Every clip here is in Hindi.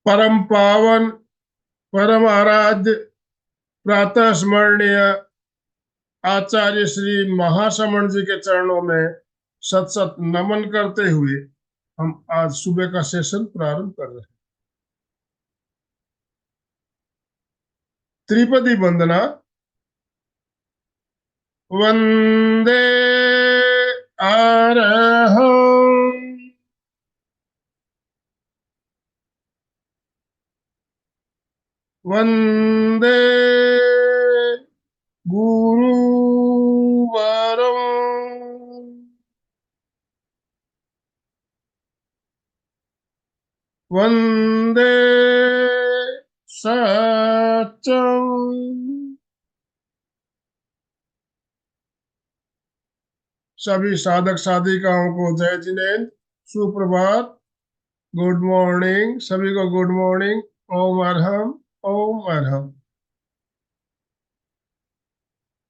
परम पावन, परम आराध्य, प्रातः स्मरणीय आचार्य श्री महाश्रमण जी के चरणों में सत सत नमन करते हुए हम आज सुबह का सेशन प्रारंभ कर रहे हैं। त्रिपदी वंदना। वंदे अरहं वंदे गुरुवरं वंदे सत्यं। सभी साधक साधिकाओं को जय जिनेन्द्र, सुप्रभात, गुड मॉर्निंग। सभी को गुड मॉर्निंग। ओम अरहम, ओम अरहम।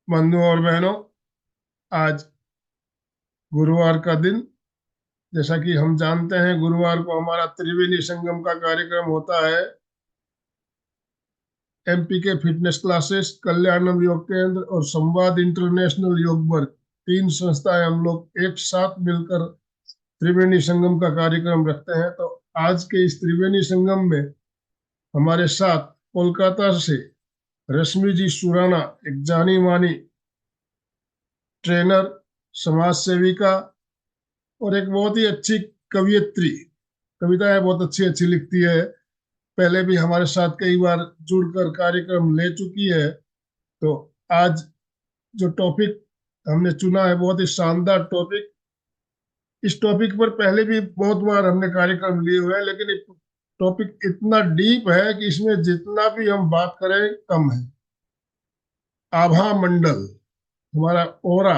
बंधुओं और बहनों, आज गुरुवार का दिन, जैसा कि हम जानते हैं, गुरुवार को हमारा त्रिवेणी संगम का कार्यक्रम होता है। एमपी के फिटनेस क्लासेस, कल्याणम योग केंद्र और संवाद इंटरनेशनल योग वर्ग, तीन संस्थाएं हम लोग एक साथ मिलकर त्रिवेणी संगम का कार्यक्रम रखते हैं। तो आज के इस त्रिवेणी संगम में हमारे साथ कोलकाता से रश्मि जी सुराना, एक जानी मानी ट्रेनर, समाज सेविका और एक बहुत ही अच्छी कवियत्री, कविताएं बहुत अच्छी अच्छी लिखती है। पहले भी हमारे साथ कई बार जुड़कर कार्यक्रम ले चुकी है। तो आज जो टॉपिक हमने चुना है, बहुत ही शानदार टॉपिक। इस टॉपिक पर पहले भी बहुत बार हमने कार्यक्रम लिए हुए हैं, लेकिन टॉपिक इतना डीप है कि इसमें जितना भी हम बात करें कम है। आभा मंडल, हमारा ओरा,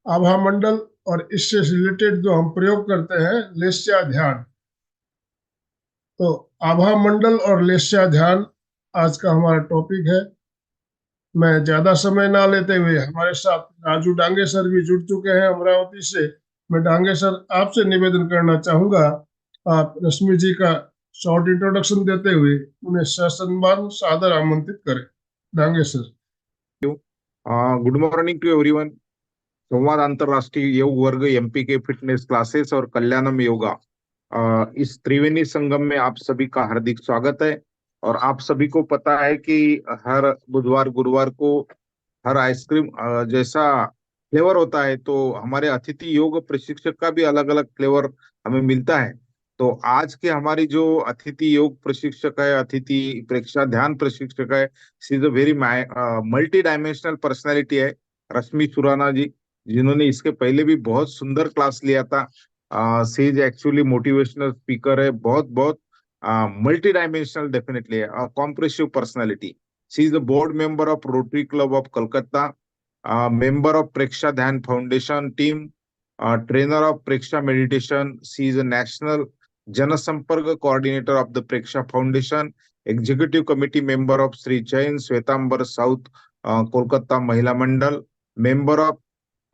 आभा मंडल, और इससे रिलेटेड जो हम प्रयोग करते हैं, लेस्या ध्यान। तो आभा मंडल और लेस्या ध्यान आज का हमारा टॉपिक है। मैं ज्यादा समय ना लेते हुए, हमारे साथ राजू डांगे सर भी जुड़ चुके हैं अमरावती से। मैं डांगे सर आपसे निवेदन करना चाहूंगा, आप रश्मि जी का शॉर्ट इंट्रोडक्शन देते हुए उन्हें ससम्मान सादर आमंत्रित करें। Dange sir. Good morning to everyone. संवाद अंतरराष्ट्रीय योग वर्ग, एमपी के फिटनेस क्लासेस और कल्याणम योगा, इस त्रिवेणी संगम में आप सभी का हार्दिक स्वागत है। और आप सभी को पता है कि हर बुधवार गुरुवार को हर आइसक्रीम जैसा फ्लेवर होता है, तो हमारे अतिथि योग प्रशिक्षक का भी अलग अलग फ्लेवर हमें मिलता है। तो आज के हमारी जो अतिथि योग प्रशिक्षक है, अतिथि प्रेक्षा ध्यान प्रशिक्षक है, she is a very multi dimensional personality है, रश्मि सुराना जी, जिन्होंने इसके पहले भी बहुत सुंदर क्लास लिया था। सी इज एक्चुअली मोटिवेशनल स्पीकर है, बहुत बहुत multi dimensional, definitely compressive personality. She is the board member of rotary club of Calcutta, member of Preksha Dhyan Foundation team, trainer of Preksha Meditation. She is a national Janasampark coordinator of the Preksha Foundation, executive committee member of Sri Jain Svetambar South Kolkata Mahila Mandal, member of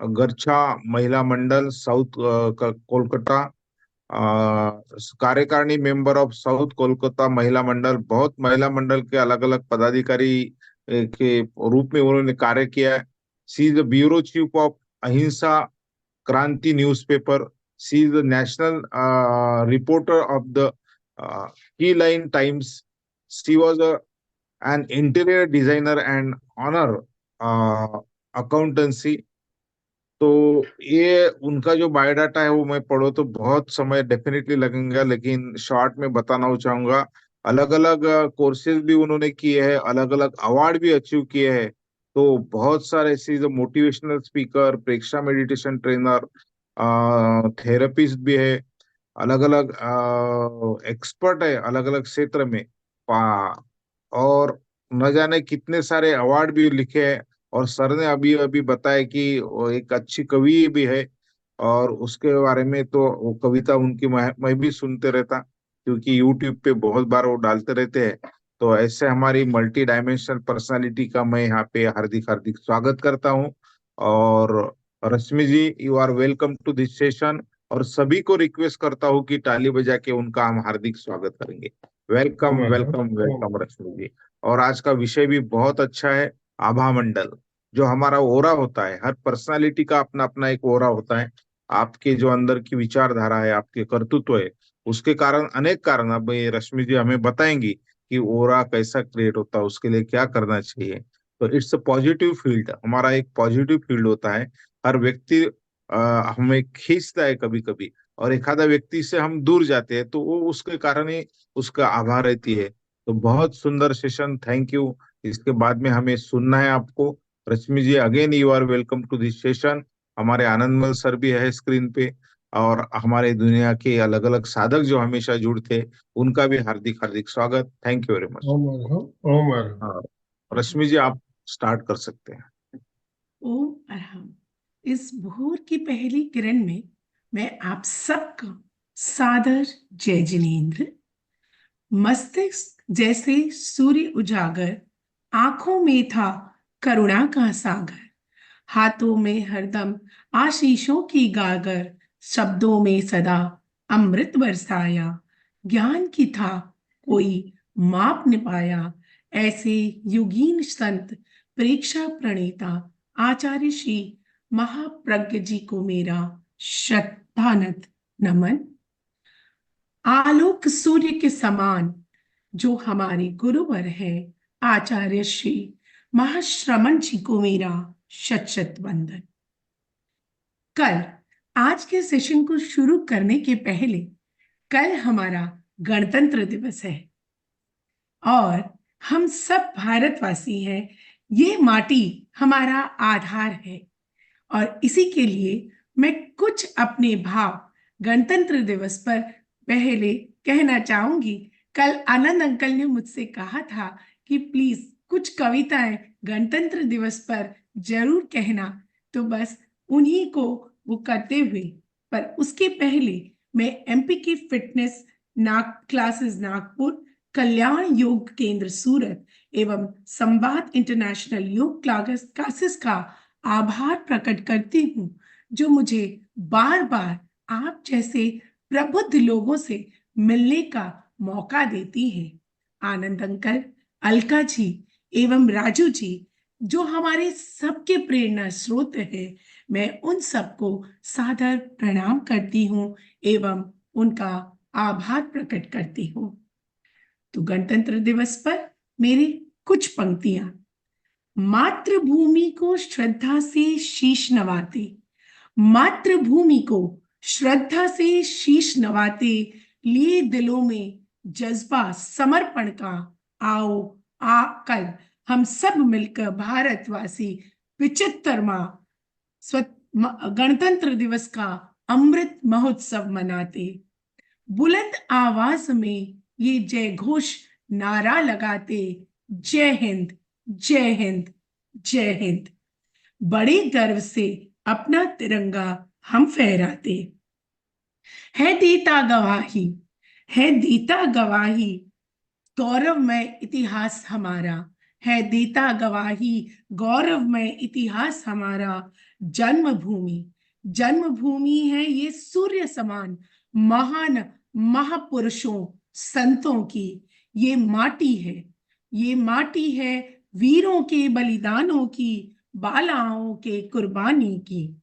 Garcha Mahila Mandal South Kolkata, कार्यकारिणी मेंबर ऑफ साउथ कोलकाता महिला मंडल। बहुत महिला मंडल के अलग अलग पदाधिकारी के रूप में उन्होंने कार्य किया है। She is the bureau chief of Ahimsa Kranti newspaper. She is the national reporter of the Key Line Times. She was an interior designer and honour accountancy. तो ये उनका जो बायोडाटा है वो मैं पढ़ो तो बहुत समय डेफिनेटली लगेगा, लेकिन शॉर्ट में बताना चाहूंगा। अलग अलग कोर्सेज भी उन्होंने किए हैं, अलग अलग अवार्ड भी अचीव किए हैं। तो बहुत सारे ऐसे मोटिवेशनल स्पीकर, प्रेक्षा मेडिटेशन ट्रेनर, थेरेपिस्ट भी है, अलग अलग एक्सपर्ट है अलग अलग क्षेत्र में। और न जाने कितने सारे अवार्ड भी लिखे हैं। और सर ने अभी अभी बताया कि वो एक अच्छी कवि भी है, और उसके बारे में तो वो कविता उनकी मैं भी सुनते रहता, क्योंकि यूट्यूब पे बहुत बार वो डालते रहते हैं। तो ऐसे हमारी मल्टी डायमेंशनल पर्सनालिटी का मैं यहाँ पे हार्दिक हार्दिक स्वागत करता हूँ। और Rashmi ji, you are welcome to this session. और सभी को रिक्वेस्ट करता हूँ कि ताली बजा के उनका हम हार्दिक स्वागत करेंगे। वेलकम वेलकम वेलकम रश्मि जी। और आज का विषय भी बहुत अच्छा है, आभा मंडल। जो हमारा ओरा होता है, हर पर्सनालिटी का अपना अपना एक ओरा होता है। आपके जो अंदर की विचारधारा है, आपके कर्तृत्व है, उसके कारण अनेक कारण अब ये रश्मि जी हमें बताएंगी कि ओरा कैसा क्रिएट होता है, उसके लिए क्या करना चाहिए। तो इट्स अ पॉजिटिव फील्ड, हमारा एक पॉजिटिव फील्ड होता है। हर व्यक्ति हमें खींचता है कभी कभी, और एखादा व्यक्ति से हम दूर जाते हैं तो वो उसके कारण ही उसका आभार रहती है। तो बहुत सुंदर सेशन, थैंक यू। इसके बाद में हमें सुनना है आपको। Rashmi ji, again you are welcome to this session. हमारे आनंदमल सर भी है स्क्रीन पे, और हमारे दुनिया के अलग अलग साधक जो हमेशा जुड़ते, उनका भी हार्दिक हार्दिक स्वागत। Thank you very much. Om Arham, Om Arham. हाँ, रश्मि जी आप स्टार्ट कर सकते हैं। ओम अरहम। इस भोर की पहली किरण में मैं आप सबका सादर जय जिनेन्द्र। मस्तिष्क जैसे सूर्य उजागर, आंखों में था करुणा का सागर, हाथों में हरदम आशीषों की गागर, शब्दों में सदा अमृत बरसाया, ज्ञान की था कोई माप न पाया। ऐसे युगीन संत परीक्षा प्रणेता आचार्य श्री महाप्रज्ञ जी को मेरा श्रद्धानत नमन। आलोक सूर्य के समान जो हमारे गुरुवर है आचार्य श्री महाश्रमण जी को मेरा शत शत वंदन। कल, आज के सेशन को शुरू करने के पहले, कल हमारा गणतंत्र दिवस है और हम सब भारतवासी हैं। ये माटी हमारा आधार है और इसी के लिए मैं कुछ अपने भाव गणतंत्र दिवस पर पहले कहना चाहूंगी। कल आनंद अंकल ने मुझसे कहा था कि प्लीज कुछ कविताएं गणतंत्र दिवस पर जरूर कहना, तो बस उन्हीं को वो करते हुए, पर उसके पहले मैं एमपी की फिटनेस क्लासेस नागपुर, कल्याण योग केंद्र सूरत एवं संवाद इंटरनेशनल योग क्लासेस का आभार प्रकट करती हूँ, जो मुझे बार बार आप जैसे प्रबुद्ध लोगों से मिलने का मौका देती है। आनंद अंकल, अलका जी एवं राजू जी, जो हमारे सबके प्रेरणा स्रोत है, मैं उन सबको सादर प्रणाम करती हूँ एवं उनका आभार प्रकट करती हूँ। तो गणतंत्र दिवस पर मेरी कुछ पंक्तियां। मातृभूमि को श्रद्धा से शीश नवाते, मातृभूमि को श्रद्धा से शीश नवाते, लिए दिलों में जज्बा समर्पण का, आओ कल हम सब मिलकर भारतवासी 75वां गणतंत्र दिवस का अमृत महोत्सव मनाते। बुलंद आवाज में ये जय घोष नारा लगाते, जय हिंद जय हिंद जय हिंद। बड़े गर्व से अपना तिरंगा हम फहराते। है देता गवाही, है देता गवाही, गौरवमय इतिहास हमारा, है देता गवाही, गौरवमय इतिहास हमारा। जन्मभूमि, जन्मभूमि है ये सूर्य समान महान महापुरुषों संतों की। ये माटी है, ये माटी है वीरों के बलिदानों की, बालाओं के कुर्बानी की।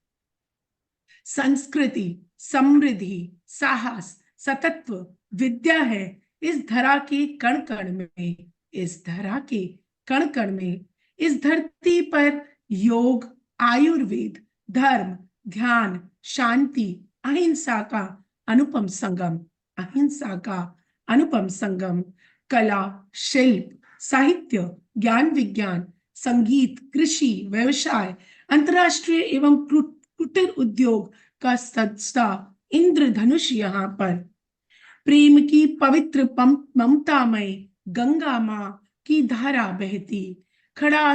संस्कृति, समृद्धि, साहस, सतत्व, विद्या है इस धरा के कण कण में, इस धरा के कण कण में। इस धरती पर योग, आयुर्वेद, धर्म, ध्यान, शांति, अहिंसा का अनुपम संगम, अहिंसा का अनुपम संगम। कला, शिल्प, साहित्य, ज्ञान विज्ञान, संगीत, कृषि, व्यवसाय, अंतरराष्ट्रीय एवं कुटीर उद्योग का सदस्ता इंद्रधनुष यहाँ पर। प्रेम की पवित्र ममतामय गंगा माँ की धारा बहती। खड़ा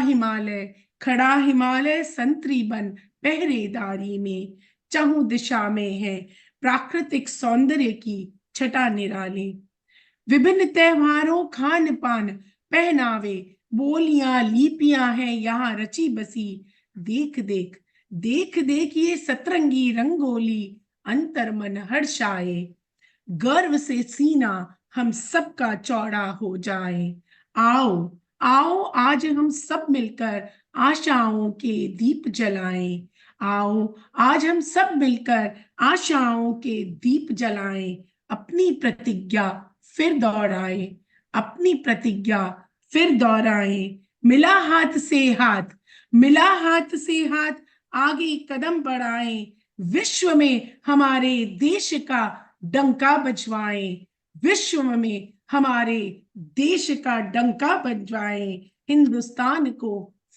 हिमालय संतरी बन पहरेदारी में। चहुं दिशा में है प्राकृतिक सौंदर्य की छटा निराली। विभिन्न त्योहारों, खान पान, पहनावे, बोलियां, लिपियां हैं यहाँ रची बसी। देख देख देख देख ये सतरंगी रंगोली, अंतर मन हर्षाए, गर्व से सीना हम सबका चौड़ा हो जाए। आओ आओ आज हम सब मिलकर आशाओं के दीप जलाएं। आओ आज हम सब मिलकर आशाओं के दीप जलाएं। अपनी प्रतिज्ञा फिर दोहराएं, अपनी प्रतिज्ञा फिर दोहराएं। मिला हाथ से हाथ, मिला हाथ से हाथ, आगे कदम बढ़ाएं। विश्व में हमारे देश का डंका बजवाएं, विश्व में हमारे देश का डंका बजवाएं। हिंदुस्तान को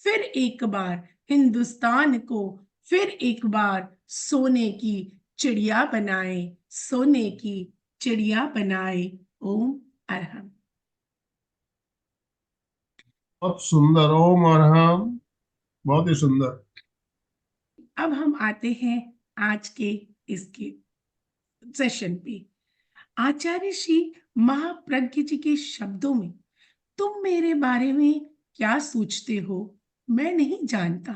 फिर एक बार, हिंदुस्तान को फिर एक बार सोने की चिड़िया बनाएं, सोने की चिड़िया बनाएं। ओम अरहम। बहुत सुंदर। ओम अरहम, बहुत ही सुंदर। अब हम आते हैं आज के इसके सेशन पे। आचार्य श्री महाप्रज्ञ जी के शब्दों में, तुम मेरे बारे में क्या सोचते हो मैं नहीं जानता,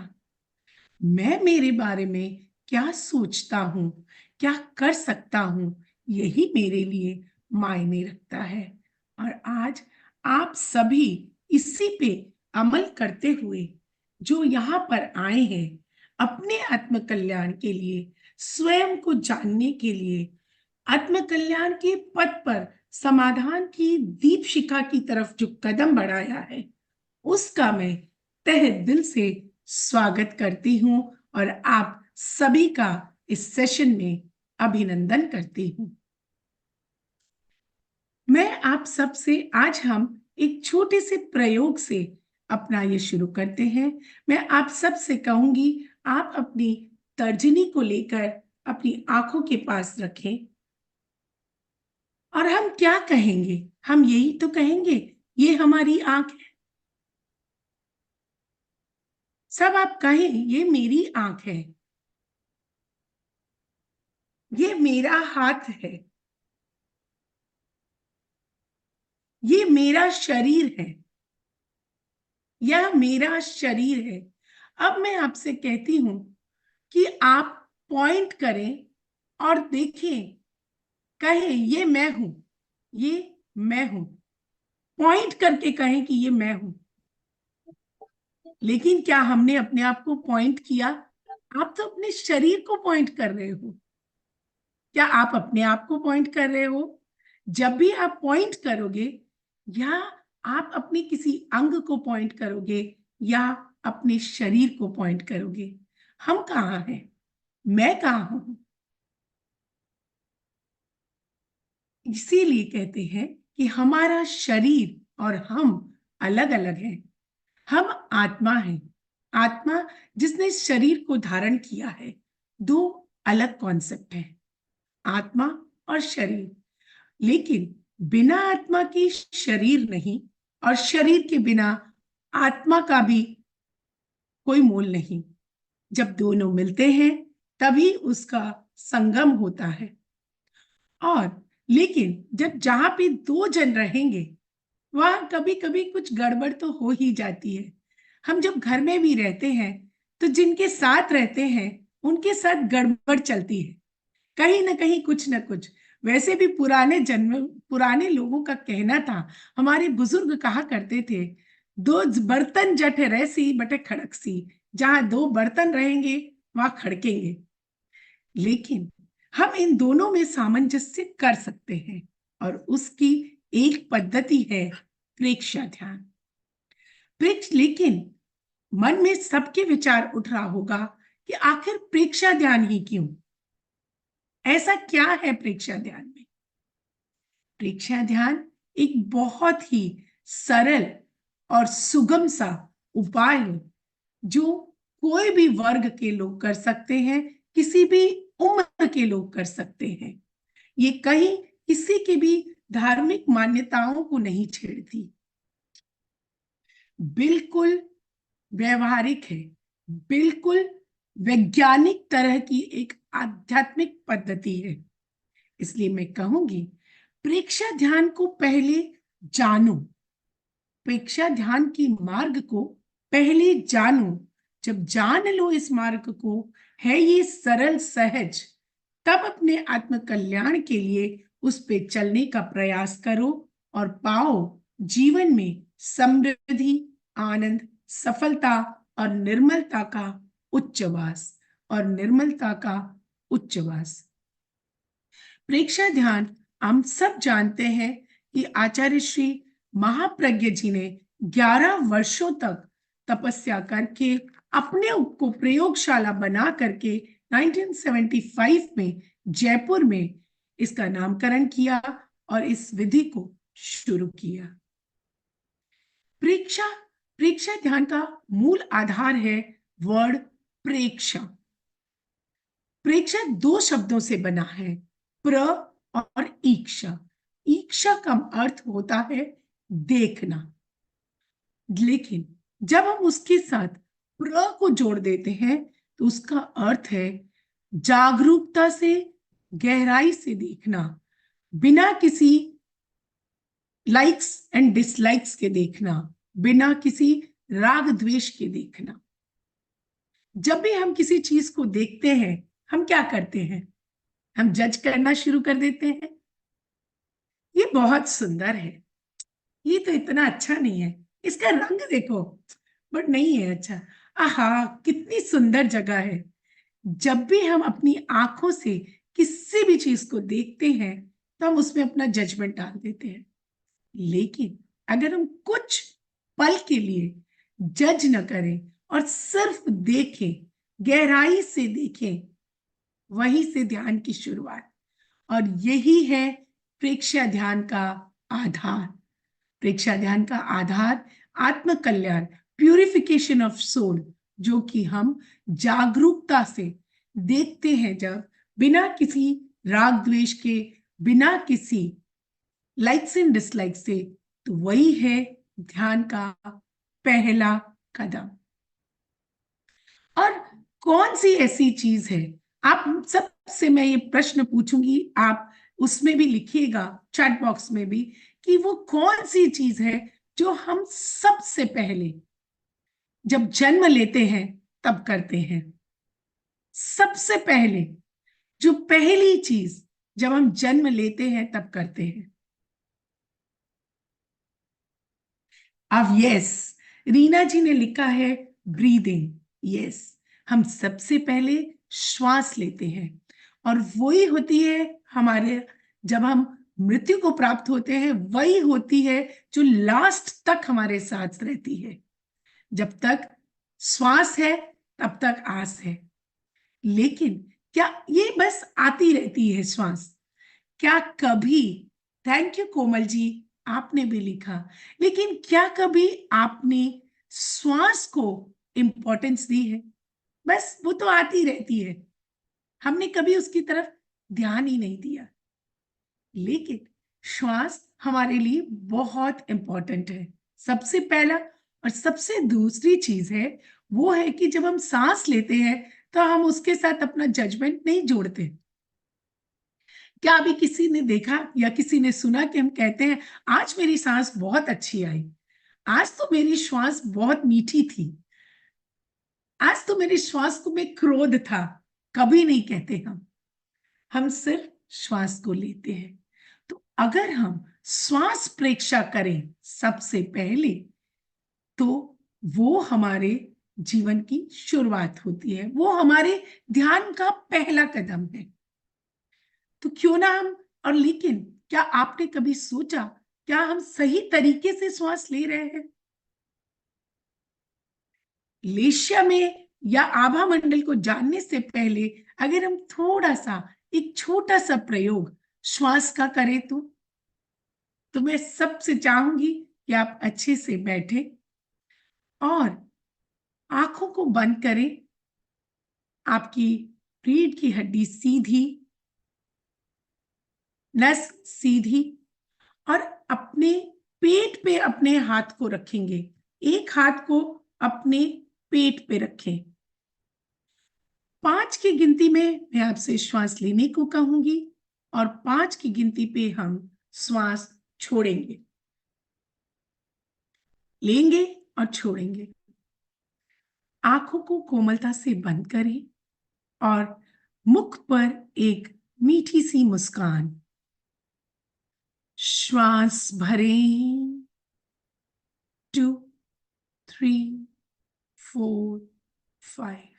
मैं मेरे बारे में क्या सोचता हूँ, क्या कर सकता हूँ, यही मेरे लिए मायने रखता है। और आज आप सभी इसी पे अमल करते हुए जो यहाँ पर आए हैं, अपने आत्म कल्याण के लिए, स्वयं को जानने के लिए, आत्म कल्याण के पथ पर समाधान की दीप शिखा की तरफ जो कदम बढ़ाया है, उसका मैं तहे दिल से स्वागत करती हूँ और आप सभी का इस सेशन में अभिनंदन करती हूँ। मैं आप सबसे आज हम एक छोटे से प्रयोग से अपना ये शुरू करते हैं। मैं आप सबसे कहूंगी, आप अपनी तर्जनी को लेकर अपनी आंखों के पास रखें और हम क्या कहेंगे, हम यही तो कहेंगे, ये हमारी आंख है। सब आप कहें, ये मेरी आंख है, ये मेरा हाथ है, ये मेरा शरीर है, यह मेरा शरीर है। अब मैं आपसे कहती हूं कि आप पॉइंट करें और देखें, कहें ये मैं हूं, ये मैं हूं, पॉइंट करके कहें कि ये मैं हूं। लेकिन क्या हमने अपने आप को पॉइंट किया? आप तो अपने शरीर को पॉइंट कर रहे हो। क्या आप अपने आप को पॉइंट कर रहे हो? जब भी आप पॉइंट करोगे, या आप अपने किसी अंग को पॉइंट करोगे या अपने शरीर को पॉइंट करोगे, हम कहाँ हैं, मैं कहाँ हूं? इसीलिए कहते हैं कि हमारा शरीर और हम अलग अलग हैं। हम आत्मा हैं, आत्मा जिसने शरीर को धारण किया है। दो अलग कॉन्सेप्ट है, आत्मा और शरीर। लेकिन बिना आत्मा की शरीर नहीं, और शरीर के बिना आत्मा का भी कोई मोल नहीं। जब दोनों मिलते हैं तभी उसका संगम होता है। और लेकिन जब जहां पे दो जन रहेंगे, वहां कभी कभी कुछ गड़बड़ तो हो ही जाती है। हम जब घर में भी रहते हैं तो जिनके साथ रहते हैं उनके साथ गड़बड़ चलती है, कहीं ना कहीं कुछ ना कुछ। वैसे भी पुराने लोगों का कहना था, हमारे बुजुर्ग कहा करते थे, दो बर्तन जट रैसी बटे खड़क सी, जहां दो बर्तन रहेंगे वहां खड़केंगे। लेकिन हम इन दोनों में सामंजस्य कर सकते हैं, और उसकी एक पद्धति है प्रेक्षा ध्यान। लेकिन मन में सबके विचार उठ रहा होगा कि आखिर प्रेक्षा ध्यान ही क्यों? ऐसा क्या है प्रेक्षा ध्यान में? प्रेक्षा ध्यान एक बहुत ही सरल और सुगम सा उपाय है, जो कोई भी वर्ग के लोग कर सकते हैं, किसी भी उम्र के लोग कर सकते हैं। ये कहीं किसी की भी धार्मिक मान्यताओं को नहीं छेड़ती, बिल्कुल व्यवहारिक है, बिल्कुल वैज्ञानिक तरह की एक आध्यात्मिक पद्धति है। इसलिए मैं कहूंगी, प्रेक्षा ध्यान को पहले जानो, प्रेक्षा ध्यान की मार्ग को पहले जानो। जब जान लो इस मार्ग को, है ये सरल सहज, तब अपने आत्म कल्याण के लिए उस पे चलने का प्रयास करो और पाओ जीवन में समृद्धि, आनंद, सफलता और निर्मलता का उच्चवास प्रेक्षा ध्यान हम सब जानते हैं कि आचार्य श्री महाप्रज्ञ जी ने 11 वर्षों तक तपस्या करके अपने को प्रयोगशाला बना करके 1975 में जयपुर में इसका नामकरण किया और इस विधि को शुरू किया। प्रेक्षा ध्यान का मूल आधार है वर्ड प्रेक्षा। प्रेक्षा 2 शब्दों से बना है, प्र और ईक्षा। ईक्षा का अर्थ होता है देखना, लेकिन जब हम उसके साथ प्र को जोड़ देते हैं तो उसका अर्थ है जागरूकता से, गहराई से देखना, बिना किसी लाइक्स एंड डिसलाइक्स के देखना, बिना किसी राग द्वेष के देखना। जब भी हम किसी चीज को देखते हैं हम क्या करते हैं? हम जज करना शुरू कर देते हैं। ये बहुत सुंदर है, ये तो इतना अच्छा नहीं है, इसका रंग देखो, बट नहीं है अच्छा। आहा, कितनी सुंदर जगह है। जब भी हम अपनी आंखों से किसी भी चीज को देखते हैं तो हम उसमें अपना जजमेंट डाल देते हैं, लेकिन अगर हम कुछ पल के लिए जज न करें और सिर्फ देखें, गहराई से देखें, वहीं से ध्यान की शुरुआत। और यही है प्रेक्षा ध्यान का आधार। प्रेक्षा ध्यान का आधार आत्म कल्याण, प्यूरिफिकेशन ऑफ सोल, जो कि हम जागरूकता से देखते हैं, जब बिना किसी राग द्वेष के, बिना किसी लाइक्स एंड डिसलाइक्स से, तो वही है ध्यान का पहला कदम। और कौन सी ऐसी चीज है, आप सबसे मैं ये प्रश्न पूछूंगी, आप उसमें भी लिखिएगा चैट बॉक्स में भी, कि वो कौन सी चीज है जो हम सबसे पहले जब जन्म लेते हैं तब करते हैं। सबसे पहले जो पहली चीज जब हम जन्म लेते हैं तब करते हैं। अब यस, रीना जी ने लिखा है ब्रीदिंग। यस, हम सबसे पहले श्वास लेते हैं और वही होती है हमारे, जब हम मृत्यु को प्राप्त होते हैं, वही होती है जो लास्ट तक हमारे साथ रहती है। जब तक श्वास है तब तक आस है। लेकिन क्या ये बस आती रहती है श्वास? क्या कभी, थैंक यू कोमल जी, आपने भी लिखा, लेकिन क्या कभी आपने श्वास को इंपॉर्टेंस दी है? बस वो तो आती रहती है, हमने कभी उसकी तरफ ध्यान ही नहीं दिया। लेकिन श्वास हमारे लिए बहुत इंपॉर्टेंट है। सबसे पहला और सबसे दूसरी चीज है वो है कि जब हम सांस लेते हैं तो हम उसके साथ अपना जजमेंट नहीं जोड़ते। क्या अभी किसी ने देखा या किसी ने सुना कि हम कहते हैं आज मेरी सांस बहुत अच्छी आई, आज तो मेरी श्वास बहुत मीठी थी, आज तो मेरी श्वास को में क्रोध था? कभी नहीं कहते हम सिर्फ श्वास को लेते हैं। तो अगर हम श्वास प्रेक्षा करें सबसे पहले, तो वो हमारे जीवन की शुरुआत होती है, वो हमारे ध्यान का पहला कदम है। तो क्यों ना हम, और लेकिन क्या आपने कभी सोचा क्या हम सही तरीके से श्वास ले रहे हैं? लेशिया में या आभा मंडल को जानने से पहले अगर हम थोड़ा सा, एक छोटा सा प्रयोग श्वास का करें तो मैं सबसे चाहूंगी कि आप अच्छे से बैठे और आंखों को बंद करें, आपकी रीढ़ की हड्डी सीधी, नस सीधी, और अपने पेट पे अपने हाथ को रखेंगे। एक हाथ को अपने पेट पे रखें। 5 की गिनती में मैं आपसे श्वास लेने को कहूंगी और 5 की गिनती पे हम श्वास छोड़ेंगे, लेंगे और छोड़ेंगे। आंखों को कोमलता से बंद करें और मुख पर एक मीठी सी मुस्कान। श्वास भरें, 2, 3, 4, 5।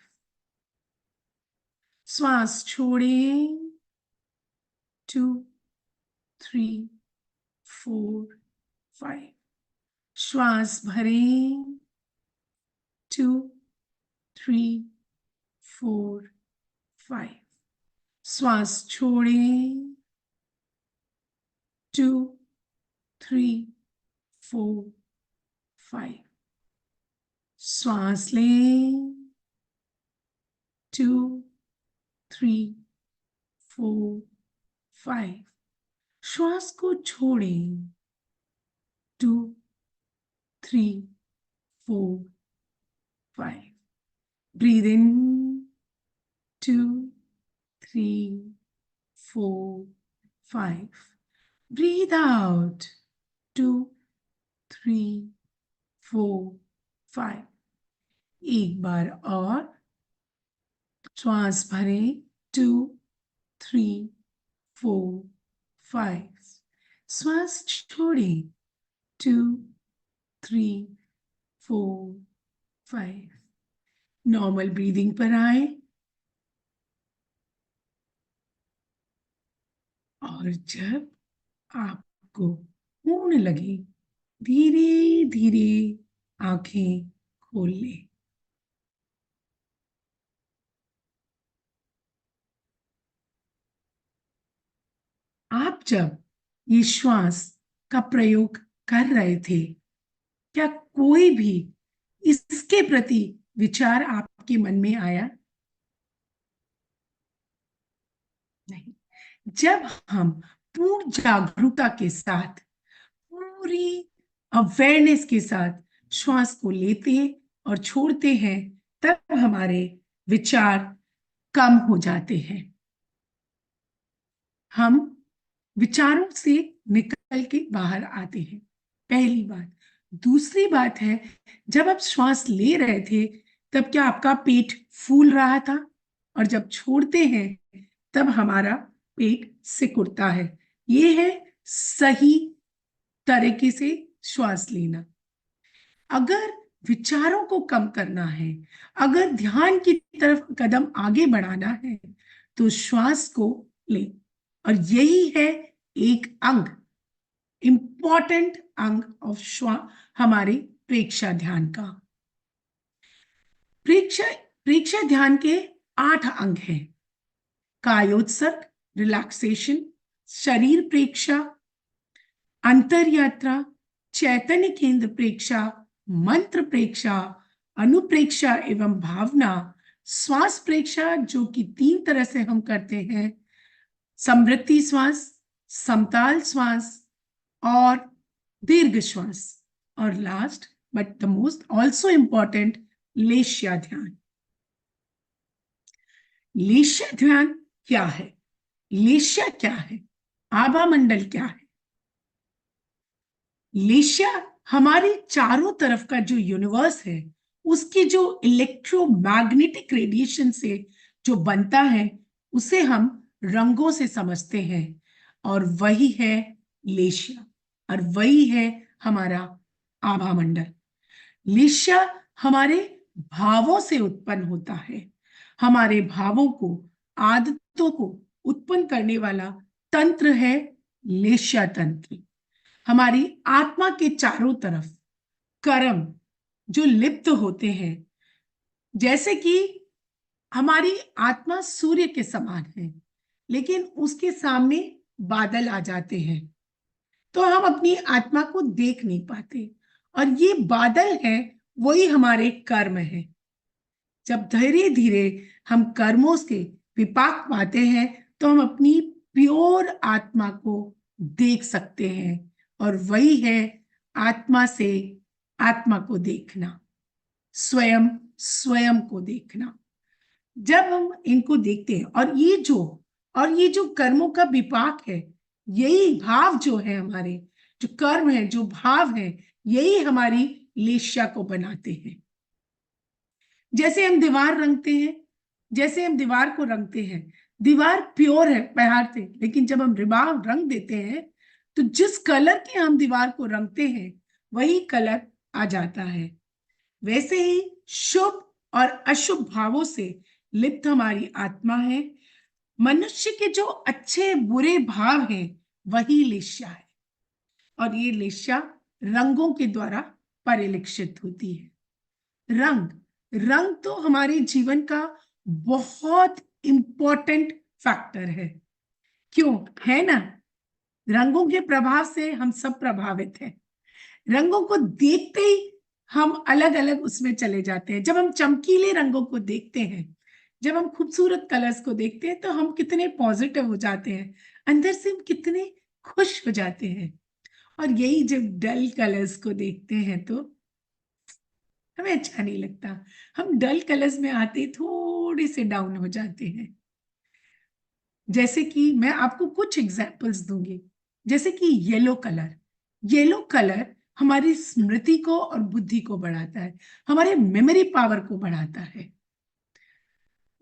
श्वास छोड़ें, 2, 3, 4, 5। श्वास भरें, 2, 3, 4, 5। श्वास छोड़ें, 2, 3, 4, 5। श्वास लें, 2, 3, 4, 5। श्वास को छोड़ें, 2, 3, 4, 5। Breathe in, 2, 3, 4, 5। Breathe out, 2, 3, 4, 5। एक बार और श्वास भरें, 2, 3, 4, 5। श्वास छोड़ें, 2, 3, 4, 5। नॉर्मल ब्रीदिंग पर आए और जब आपको पूर्ण लगे, धीरे धीरे आंखें खोल लें। आप जब ये श्वास का प्रयोग कर रहे थे, क्या कोई भी इसके प्रति विचार आपके मन में आया? नहीं। जब हम पूर्ण जागरूकता के साथ, पूरी अवेयरनेस के साथ श्वास को लेते और छोड़ते हैं, तब हमारे विचार कम हो जाते हैं। हम विचारों से निकल के बाहर आते हैं, पहली बात। दूसरी बात है, जब आप श्वास ले रहे थे तब क्या आपका पेट फूल रहा था? और जब छोड़ते हैं तब हमारा पेट सिकुड़ता है। ये है सही तरीके से श्वास लेना। अगर विचारों को कम करना है, अगर ध्यान की तरफ कदम आगे बढ़ाना है, तो श्वास को ले। और यही है एक अंग, इंपॉर्टेंट अंग ऑफ हमारे प्रेक्षा ध्यान का। प्रेक्षा ध्यान के 8 अंग हैं। कायोत्सर्ग, रिलैक्सेशन, शरीर प्रेक्षा, अंतर यात्रा, चैतन्य केंद्र प्रेक्षा, मंत्र प्रेक्षा, अनुप्रेक्षा एवं भावना, श्वास प्रेक्षा जो कि 3 तरह से हम करते हैं, समृद्धि श्वास, समताल श्वास और दीर्घ श्वास, और last but the most also important, Leshya Dhyan. Leshya ध्यान क्या है? लेश्या क्या है? आभा मंडल क्या है? लेश्या हमारे चारों तरफ का जो यूनिवर्स है, उसकी जो इलेक्ट्रोमैग्नेटिक रेडिएशन से जो बनता है, उसे हम रंगों से समझते हैं, और वही है लेश्या, और वही है हमारा आभा मंडल। लेश्या हमारे भावों से उत्पन्न होता है। हमारे भावों को, आदतों को उत्पन्न करने वाला तंत्र है लेश्या तंत्र। हमारी आत्मा के चारों तरफ कर्म जो लिप्त होते हैं, जैसे कि हमारी आत्मा सूर्य के समान है, लेकिन उसके सामने बादल आ जाते हैं, तो हम अपनी आत्मा को देख नहीं पाते, और ये बादल है, वही हमारे कर्म है। जब धीरे धीरे हम कर्मों के विपाक पाते हैं, तो हम अपनी प्योर आत्मा को देख सकते हैं, और वही है आत्मा से आत्मा को देखना, स्वयं स्वयं को देखना। जब हम इनको देखते हैं, और ये जो कर्मों का विपाक है, यही भाव जो है, हमारे जो कर्म है, जो भाव है, यही हमारी लेश्या को बनाते हैं। जैसे हम दीवार रंगते हैं, जैसे हम दीवार को रंगते हैं, दीवार प्योर है बाहर से, लेकिन जब हम रिबाव रंग देते हैं तो जिस कलर के हम दीवार को रंगते हैं वही कलर आ जाता है। वैसे ही शुभ और अशुभ भावों से लिप्त हमारी आत्मा है। मनुष्य के जो अच्छे बुरे भाव हैं वही लेश्या है, और ये लेश्या रंगों के द्वारा परिलक्षित होती है। रंग तो हमारे जीवन का बहुत इंपॉर्टेंट फैक्टर है। क्यों है ना? रंगों के प्रभाव से हम सब प्रभावित हैं। रंगों को देखते ही हम अलग अलग उसमें चले जाते हैं। जब हम चमकीले रंगों को देखते हैं, जब हम खूबसूरत कलर्स को देखते हैं, तो हम कितने पॉजिटिव हो जाते हैं, अंदर से हम कितने खुश हो जाते हैं। और यही जब डल कलर्स को देखते हैं तो हमें अच्छा नहीं लगता। हम डल कलर्स में आते थोड़े से डाउन हो जाते हैं। जैसे कि मैं आपको कुछ एग्जांपल्स दूंगी, जैसे कि येलो कलर हमारी स्मृति को और बुद्धि को बढ़ाता है, हमारे मेमोरी पावर को बढ़ाता है।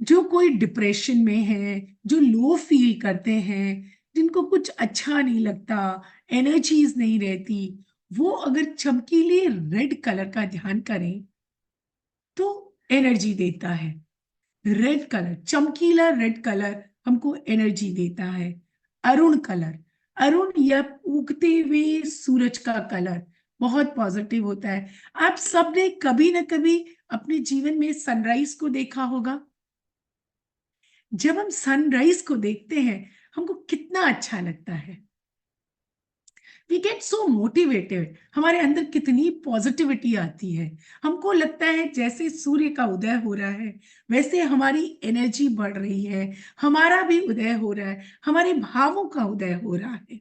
जो कोई डिप्रेशन में है, जो लो फील करते हैं, जिनको कुछ अच्छा नहीं लगता, एनर्जीज नहीं रहती, वो अगर चमकीले रेड कलर का ध्यान करें तो एनर्जी देता है। रेड कलर, चमकीला रेड कलर हमको एनर्जी देता है। अरुण या उगते हुए सूरज का कलर बहुत पॉजिटिव होता है। आप सबने कभी ना कभी अपने जीवन में सनराइज को देखा होगा। जब हम सनराइज को देखते हैं हमको कितना अच्छा लगता है। वी गेट सो मोटिवेटेड, हमारे अंदर कितनी पॉजिटिविटी आती है। हमको लगता है जैसे सूर्य का उदय हो रहा है वैसे हमारी एनर्जी बढ़ रही है, हमारा भी उदय हो रहा है, हमारे भावों का उदय हो रहा है।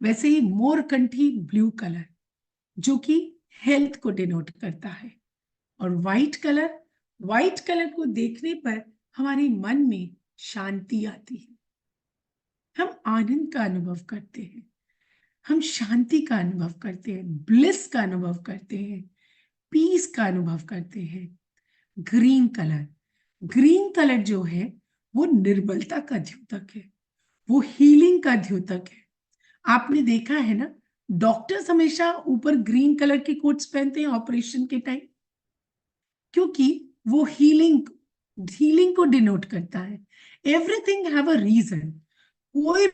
वैसे ही मोरकंठी ब्लू कलर जो कि हेल्थ को डिनोट करता है, और व्हाइट कलर को देखने पर हमारे मन में शांति आती है। हम आनंद का अनुभव करते हैं, हम शांति का अनुभव करते हैं, ब्लिस का अनुभव करते हैं, पीस का अनुभव करते हैं। ग्रीन कलर जो है वो निर्बलता का द्योतक है, वो हीलिंग का द्योतक है। आपने देखा है ना, डॉक्टर्स हमेशा ऊपर ग्रीन कलर के कोट्स पहनते हैं ऑपरेशन के टाइम, क्योंकि वो हीलिंग को डिनोट करता है। Everything have a reason. कोई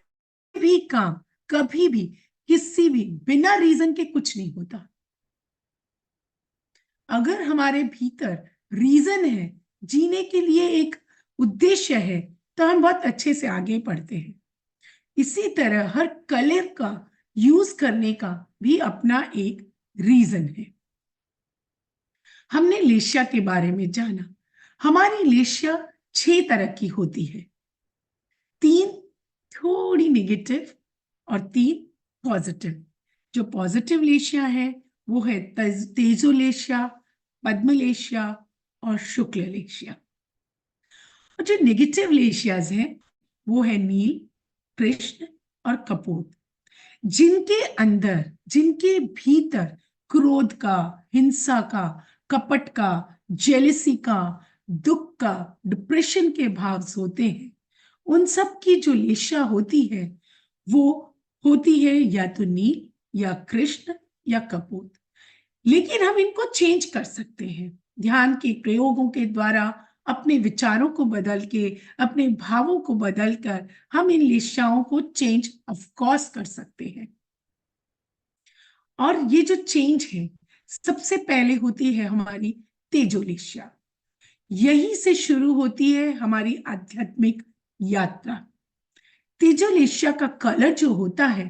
भी काम कभी भी किसी भी बिना रीजन के कुछ नहीं होता। अगर हमारे भीतर रीजन है, जीने के लिए एक उद्देश्य है, तो हम बहुत अच्छे से आगे बढ़ते हैं। इसी तरह हर कलर का यूज करने का भी अपना एक रीजन है। हमने लेश्या के बारे में जाना। हमारी लेश्या 6 तरह की होती है, 3 थोड़ी नेगेटिव और 3 पॉजिटिव। जो पॉजिटिव लेश्या है वो है तेजोलेश्या, पद्मलेश्या और शुक्ल लेश्या। और जो नेगेटिव लेशियाज हैं वो है नील, कृष्ण और कपूत। जिनके अंदर, जिनके भीतर क्रोध का, हिंसा का, कपट का, जेलसी का, दुख का, डिप्रेशन के भाव होते हैं, उन सब की जो लेशा होती है वो होती है या तो नील या कृष्ण या कपूत। लेकिन हम इनको चेंज कर सकते हैं ध्यान के प्रयोगों के द्वारा। अपने विचारों को बदल के, अपने भावों को बदल कर हम इन लेशाओं को चेंज ऑफ कोर्स कर सकते हैं। और ये जो चेंज है सबसे पहले होती है हमारी तेजोलेश्या। यहीं से शुरू होती है हमारी आध्यात्मिक यात्रा। तेजोलेश्या का कलर जो होता है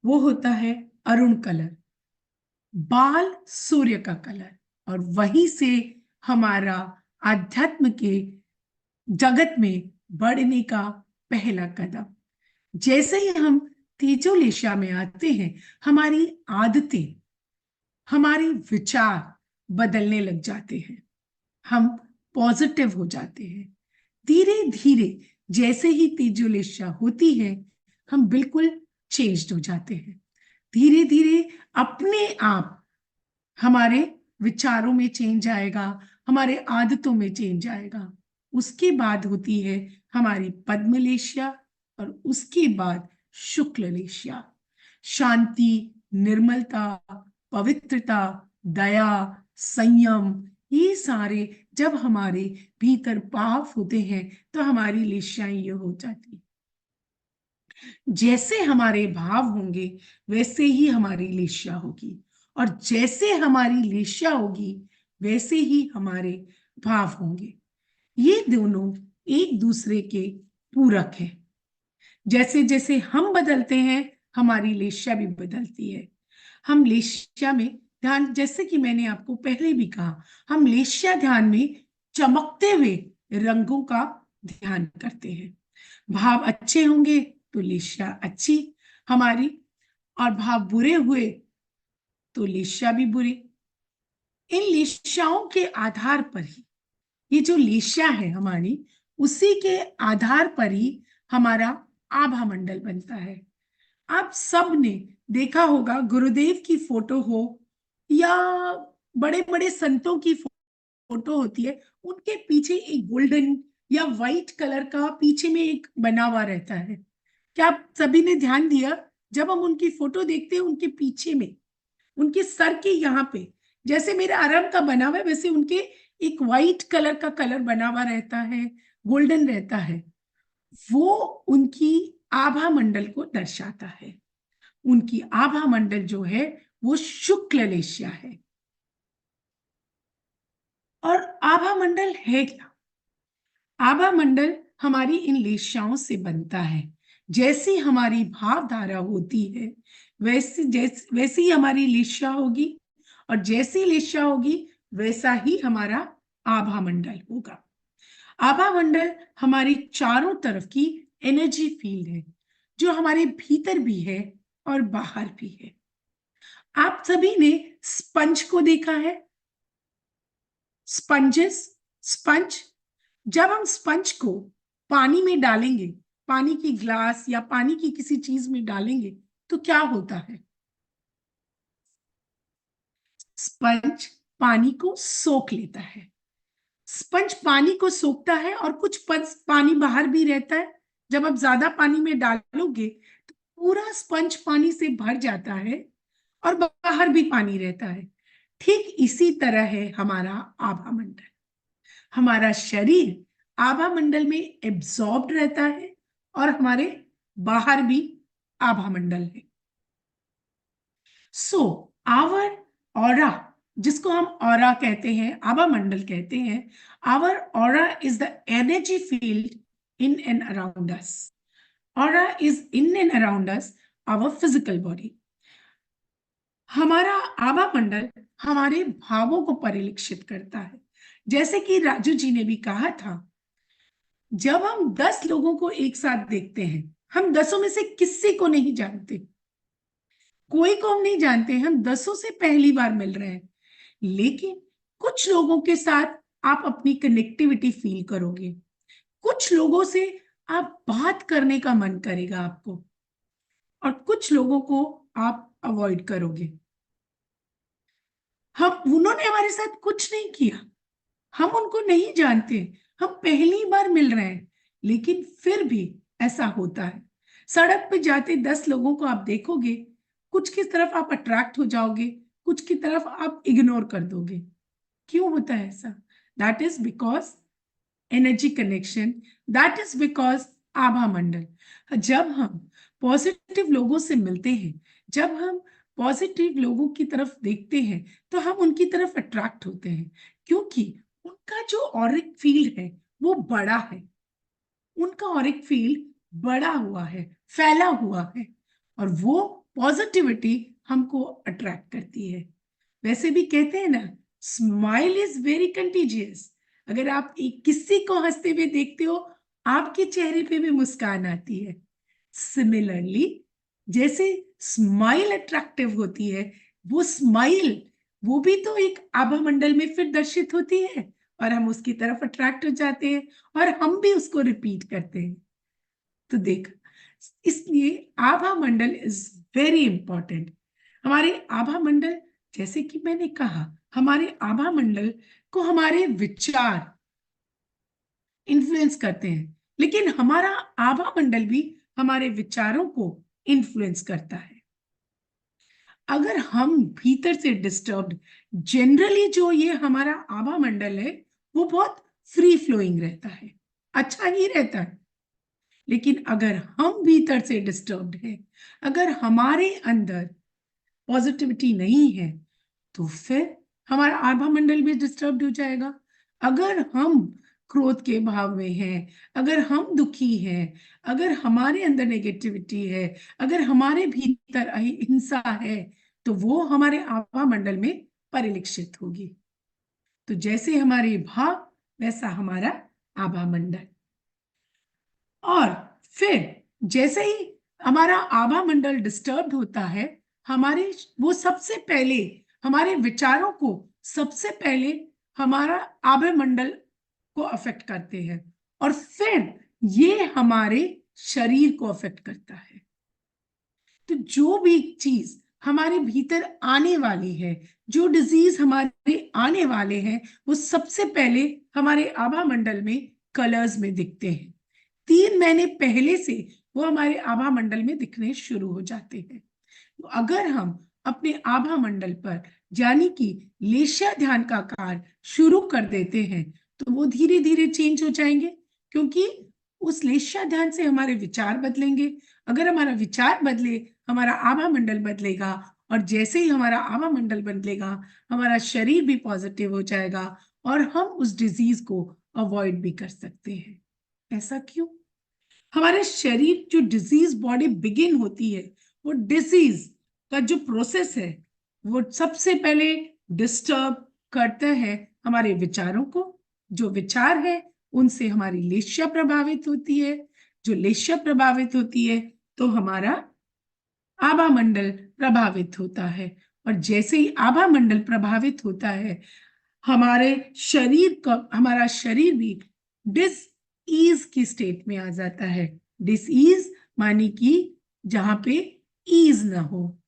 वो होता है अरुण कलर, बाल सूर्य का कलर, और वहीं से हमारा आध्यात्म के जगत में बढ़ने का पहला कदम। जैसे ही हम तेजोलेशा में आते हैं हमारी आदतें, हमारे विचार बदलने लग जाते हैं, हम पॉजिटिव हो जाते हैं। धीरे धीरे जैसे ही तेजोलेशा होती है हम बिल्कुल चेंज्ड हो जाते हैं। धीरे धीरे अपने आप हमारे विचारों में चेंज आएगा, हमारे आदतों में चेंज आएगा। उसके बाद होती है हमारी पद्म लेशिया और उसके बाद शुक्ल लेशिया। शांति, निर्मलता, पवित्रता, दया, संयम, ये सारे जब हमारे भीतर भाव होते हैं तो हमारी लेशियाएं ये हो जाती। जैसे हमारे भाव होंगे वैसे ही हमारी लेशिया होगी, और जैसे हमारी लेशिया होगी वैसे ही हमारे भाव होंगे। ये दोनों एक दूसरे के पूरक हैं। जैसे जैसे हम बदलते हैं हमारी लेशिया भी बदलती है। हम लेशिया में ध्यान, जैसे कि मैंने आपको पहले भी कहा, हम लेशिया ध्यान में चमकते हुए रंगों का ध्यान करते हैं। भाव अच्छे होंगे तो लेशिया अच्छी हमारी, और भाव बुरे हुए तो लेशिया भी बुरी। इन लेशियाओं के आधार पर ही, ये जो लेशिया है हमारी, उसी के आधार पर ही हमारा आभा मंडल बनता है। आप सब ने देखा होगा, गुरुदेव की फोटो हो या बड़े बड़े संतों की फोटो होती है, उनके पीछे एक गोल्डन या व्हाइट कलर का पीछे में एक बना हुआ रहता है। क्या आप सभी ने ध्यान दिया? जब हम उनकी फोटो देखते हैं, उनके पीछे में, उनके सर के यहाँ पे, जैसे मेरे आराम का बना हुआ है वैसे उनके एक व्हाइट कलर का कलर बना हुआ रहता है, गोल्डन रहता है। वो उनकी आभा मंडल को दर्शाता है। उनकी आभा मंडल जो है वो शुक्ल लेशिया है। और आभा मंडल है क्या? आभा मंडल हमारी इन लेशियाओं से बनता है। जैसी हमारी भावधारा होती है वैसी ही हमारी लेशिया होगी, और जैसी लेशिया होगी वैसा ही हमारा आभा मंडल होगा। आभा मंडल हमारी चारों तरफ की एनर्जी फील्ड है, जो हमारे भीतर भी है और बाहर भी है। आप सभी ने स्पंज को देखा है? स्पंज, जब हम स्पंज को पानी में डालेंगे, पानी की ग्लास या पानी की किसी चीज में डालेंगे तो क्या होता है? स्पंज पानी को सोख लेता है। स्पंज पानी को सोखता है और कुछ पानी बाहर भी रहता है। जब आप ज्यादा पानी में डालोगे तो पूरा स्पंज पानी से भर जाता है और बाहर भी पानी रहता है। ठीक इसी तरह है हमारा आभा मंडल। हमारा शरीर आभा मंडल में एब्जॉर्ब रहता है और हमारे बाहर भी आभा मंडल है। सो आवर ऑरा, जिसको हम ऑरा कहते हैं, आभा मंडल कहते हैं, our aura is the energy field in and around us. Aura is in and around us our physical body. हमारा आभा मंडल हमारे भावों को परिलक्षित करता है। जैसे कि राजू जी ने भी कहा था, जब हम 10 लोगों को एक साथ देखते हैं, हम 10 में से किसी को नहीं जानते, कोई को हम नहीं जानते, हम 10 से पहली बार मिल रहे हैं, लेकिन कुछ लोगों के साथ आप अपनी कनेक्टिविटी फील करोगे, कुछ लोगों से आप बात करने का मन करेगा आपको, और कुछ लोगों को आप अवॉइड करोगे। उन्होंने हमारे साथ कुछ नहीं किया, हम उनको नहीं जानते, हम पहली बार मिल रहे हैं, लेकिन फिर भी ऐसा होता है। सड़क पे जाते 10 लोगों को आप देखोगे, कुछ की तरफ आप अट्रैक्ट हो जाओगे, कुछ की तरफ आप इग्नोर कर दोगे। क्यों होता है ऐसा? That is because energy connection, that is because आभा मंडल। जब हम पॉजिटिव लोगों से मिलते हैं, जब हम पॉजिटिव लोगों की तरफ देखते हैं, तो हम उनकी तरफ अट्रैक्ट होते हैं, क्योंकि उनका जो ऑरिक फील्ड है वो बड़ा है, उनका ऑरिक फील्ड बड़ा हुआ है, फैला हुआ है, और वो पॉजिटिविटी हमको अट्रैक्ट करती है। वैसे भी कहते हैं ना, स्माइल इज वेरी कंटीजियस। अगर आप किसी को हंसते हुए देखते हो, आपके चेहरे पे भी मुस्कान आती है। सिमिलरली, जैसे स्माइल अट्रैक्टिव होती है, वो स्माइल वो भी तो एक आभा मंडल में फिर दर्शित होती है, और हम उसकी तरफ अट्रैक्ट हो जाते हैं और हम भी उसको रिपीट करते हैं। तो देख, इसलिए आभा मंडल इज वेरी इंपॉर्टेंट। हमारे आभा मंडल, जैसे कि मैंने कहा, हमारे आभा मंडल को हमारे विचार इन्फ्लुएंस करते हैं। लेकिन हमारा आभा मंडल भी हमारे विचारों को इन्फ्लुएंस करता है। अगर हम भीतर से डिस्टर्ब्ड, जनरली जो ये हमारा आभा मंडल है वो बहुत फ्री फ्लोइंग रहता है, अच्छा ही रहता है। लेकिन अगर हम भीतर से डिस्टर्ब्ड है, अगर हमारे अंदर पॉजिटिविटी नहीं है, तो फिर हमारा आभा मंडल भी डिस्टर्ब्ड हो जाएगा। अगर हम क्रोध के भाव में हैं, अगर हम दुखी हैं, अगर हमारे अंदर नेगेटिविटी है, अगर हमारे भीतर अहिंसा है, तो वो हमारे आभा मंडल में परिलक्षित होगी। तो जैसे हमारे भाव वैसा हमारा आभा मंडल। और फिर जैसे ही हमारा आभा मंडल डिस्टर्ब होता है, हमारे वो सबसे पहले हमारे विचारों को सबसे पहले हमारा आभा मंडल को अफेक्ट करते हैं, और फिर ये हमारे शरीर को अफेक्ट करता है। तो जो भी चीज हमारे भीतर आने वाली है, जो डिजीज हमारे आने वाले हैं, वो सबसे पहले हमारे आभा मंडल में कलर्स में दिखते हैं। 3 महीने पहले से वो हमारे आभा मंडल में दिखने शुरू हो जाते हैं। तो अगर हम अपने आभा मंडल पर यानी कि लेशा ध्यान का कार्य शुरू कर देते हैं, तो वो धीरे धीरे चेंज हो जाएंगे, क्योंकि उस लेशा ध्यान से हमारे विचार बदलेंगे। अगर हमारा विचार बदले, हमारा आभा मंडल बदलेगा, और जैसे ही हमारा आभा मंडल बदलेगा, हमारा शरीर भी पॉजिटिव हो जाएगा और हम उस डिजीज को अवॉइड भी कर सकते हैं। ऐसा क्यों? हमारे शरीर जो डिजीज बॉडी बिगिन होती है, वो डिजीज का जो प्रोसेस है वो सबसे पहले डिस्टर्ब करता है हमारे विचारों को। जो विचार है उनसे हमारी लेशा प्रभावित होती है, जो लेशा प्रभावित होती है तो हमारा आभा मंडल प्रभावित होता है, और जैसे ही आभा मंडल प्रभावित होता है, हमारा शरीर भी डिसईज की स्टेट में आ जाता है। डिसईज मानी कि जहां पे ईज ना हो।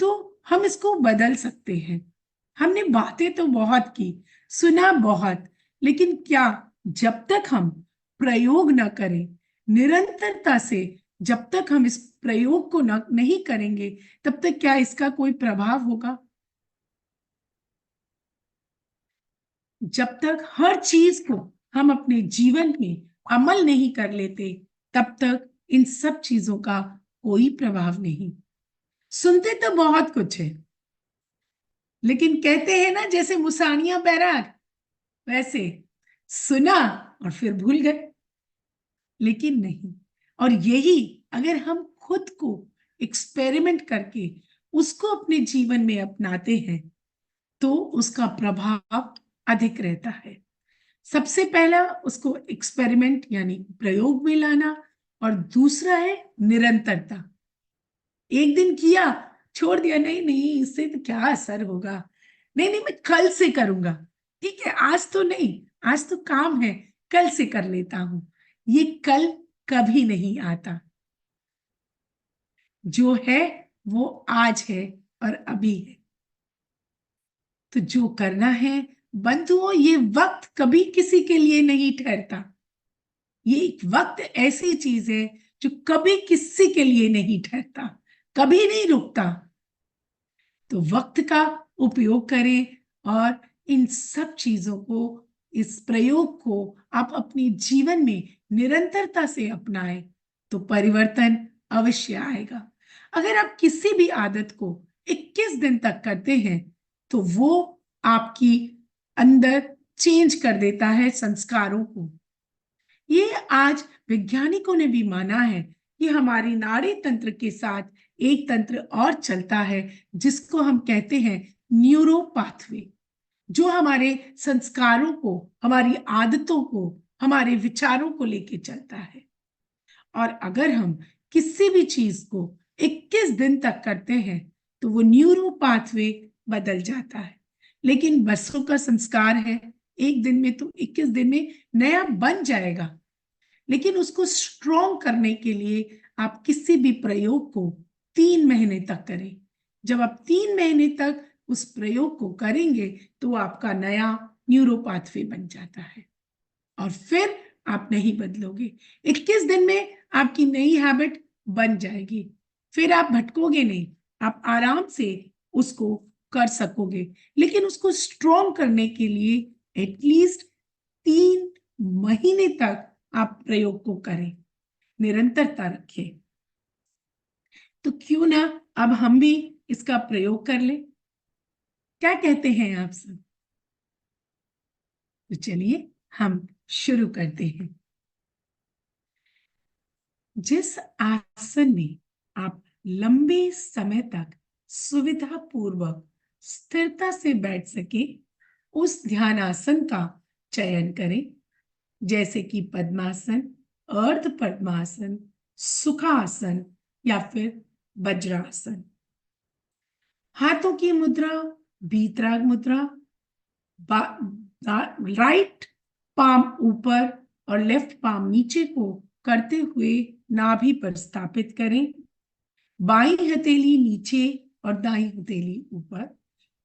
तो हम इसको बदल सकते हैं। हमने बातें तो बहुत की, सुना बहुत, लेकिन क्या जब तक हम प्रयोग न करें, निरंतरता से जब तक हम इस प्रयोग को नहीं करेंगे, तब तक क्या इसका कोई प्रभाव होगा? जब तक हर चीज को हम अपने जीवन में अमल नहीं कर लेते, तब तक इन सब चीजों का कोई प्रभाव नहीं। सुनते तो बहुत कुछ है, लेकिन कहते हैं ना जैसे मुसानिया बैराग, वैसे सुना और फिर भूल गए। लेकिन नहीं, और यही अगर हम खुद को एक्सपेरिमेंट करके उसको अपने जीवन में अपनाते हैं, तो उसका प्रभाव अधिक रहता है। सबसे पहला उसको एक्सपेरिमेंट यानी प्रयोग में लाना, और दूसरा है निरंतरता। एक दिन किया, छोड़ दिया, नहीं नहीं इससे तो क्या असर होगा, नहीं नहीं मैं कल से करूंगा, ठीक है आज तो नहीं, आज तो काम है, कल से कर लेता हूं। ये कल कभी नहीं आता। जो है वो आज है और अभी है। तो जो करना है बंधुओं, ये वक्त कभी किसी के लिए नहीं ठहरता। ये एक वक्त ऐसी चीज है जो कभी किसी के लिए नहीं ठहरता, कभी नहीं रुकता। तो वक्त का उपयोग करें और इन सब चीजों को, इस प्रयोग को आप अपने जीवन में निरंतरता से अपनाएं, तो परिवर्तन अवश्य आएगा। अगर आप किसी भी आदत को 21 दिन तक करते हैं, तो वो आपकी अंदर चेंज कर देता है संस्कारों को। ये आज वैज्ञानिकों ने भी माना है कि हमारी नाड़ी तंत्र के साथ एक तंत्र और चलता है, जिसको हम कहते हैं न्यूरो पाथवे, जो हमारे संस्कारों को, हमारी आदतों को, हमारे विचारों को लेके चलता है। और अगर हम किसी भी चीज को 21 दिन तक करते हैं, तो वो न्यूरो पाथवे बदल जाता है। लेकिन बरसों का संस्कार है, एक दिन में तो 21 दिन में नया बन जाएगा। लेकिन उसको स्ट्रॉन्ग करने के लिए आप किसी भी प्रयोग को 3 महीने तक करें। जब आप 3 महीने तक उस प्रयोग को करेंगे, तो आपका नया न्यूरो पाथवे बन जाता है। और फिर आप नहीं बदलोगे। 21 दिन में आपकी नई हैबिट बन जाएगी, फिर आप भटकोगे नहीं, आप आराम से उसको कर सकोगे। लेकिन उसको स्ट्रॉन्ग करने के लिए एटलीस्ट 3 महीने तक आप प्रयोग को करें, निरंतरता रखें। तो क्यों ना अब हम भी इसका प्रयोग कर लें, क्या कहते हैं आप सब? तो चलिए हम शुरू करते हैं। जिस आसन में आप लंबे समय तक सुविधा पूर्वक स्थिरता से बैठ सके, उस ध्यान आसन का चयन करें, जैसे कि पद्मासन, अर्ध पद्मासन, सुखासन या फिर वज्रासन। हाथों की मुद्रा वीतराग मुद्रा, राइट पाम ऊपर और लेफ्ट पाम नीचे को करते हुए नाभि पर स्थापित करें। बाईं हथेली नीचे और दाईं हथेली ऊपर,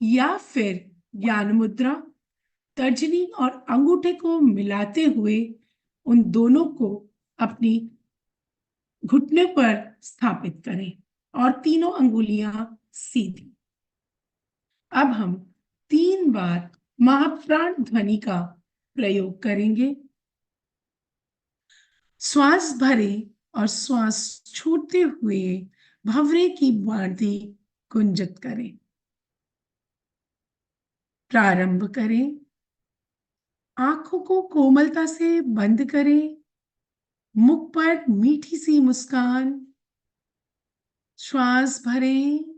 या फिर ज्ञान मुद्रा, तर्जनी और अंगूठे को मिलाते हुए उन दोनों को अपनी घुटने पर स्थापित करें और तीनों अंगुलियां सीधी। अब हम 3 बार महाप्राण ध्वनि का प्रयोग करेंगे। श्वास भरें और श्वास छोड़ते हुए भंवरे की वाणी गुंजित करें। प्रारंभ करें। आंखों को कोमलता से बंद करें। मुख पर मीठी सी मुस्कान। श्वास भरें।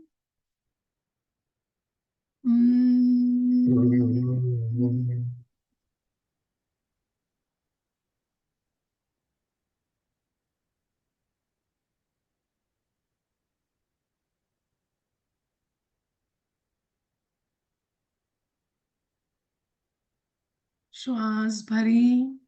श्वास भरें।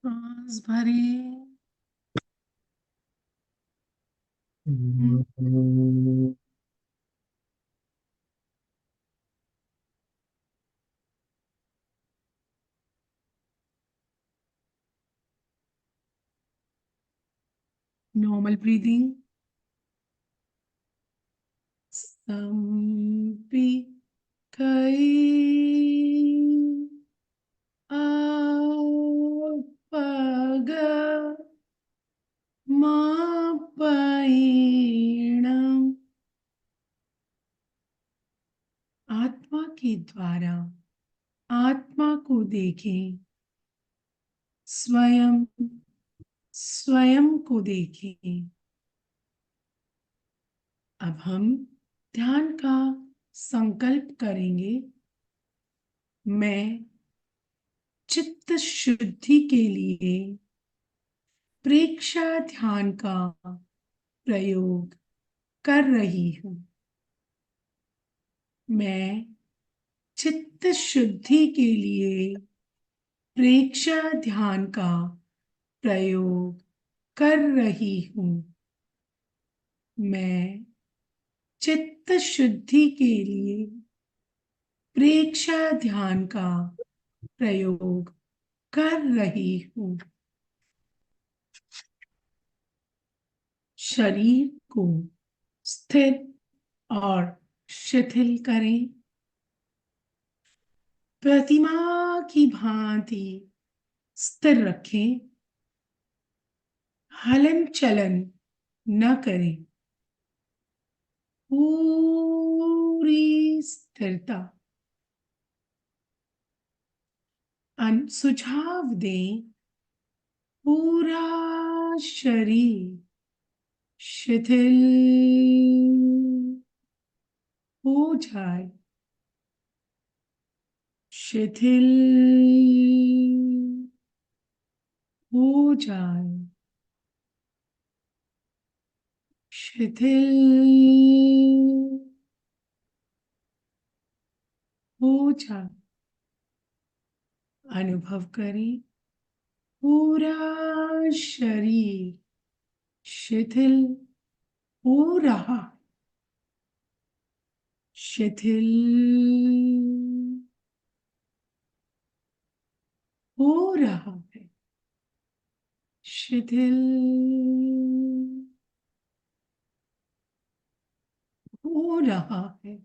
श्वास भरें। Normal breathing. संपी कई अपग मापैणम। आत्मा के द्वारा आत्मा को देखें, स्वयं स्वयं को देखें। अब हम ध्यान का संकल्प करेंगे। मैं चित्त शुद्धि के लिए प्रेक्षा ध्यान का प्रयोग कर रही हूं। मैं चित्त शुद्धि के लिए प्रेक्षा ध्यान का प्रयोग कर रही हूं। मैं चित्त शुद्धि के लिए प्रेक्षा ध्यान का प्रयोग कर रही हूं। शरीर को स्थिर और शिथिल करें। प्रतिमा की भांति स्थिर रखें। हलन चलन न करें। पूरी स्थिरता। सुझाव दें, पूरा शरीर शिथिल हो जाए, शिथिल हो जाए, शिथिल हो जाए। अनुभव करें पूरा शरीर शिथिल हो रहा, शिथिल हो रहा है, शिथिल हो रहा है।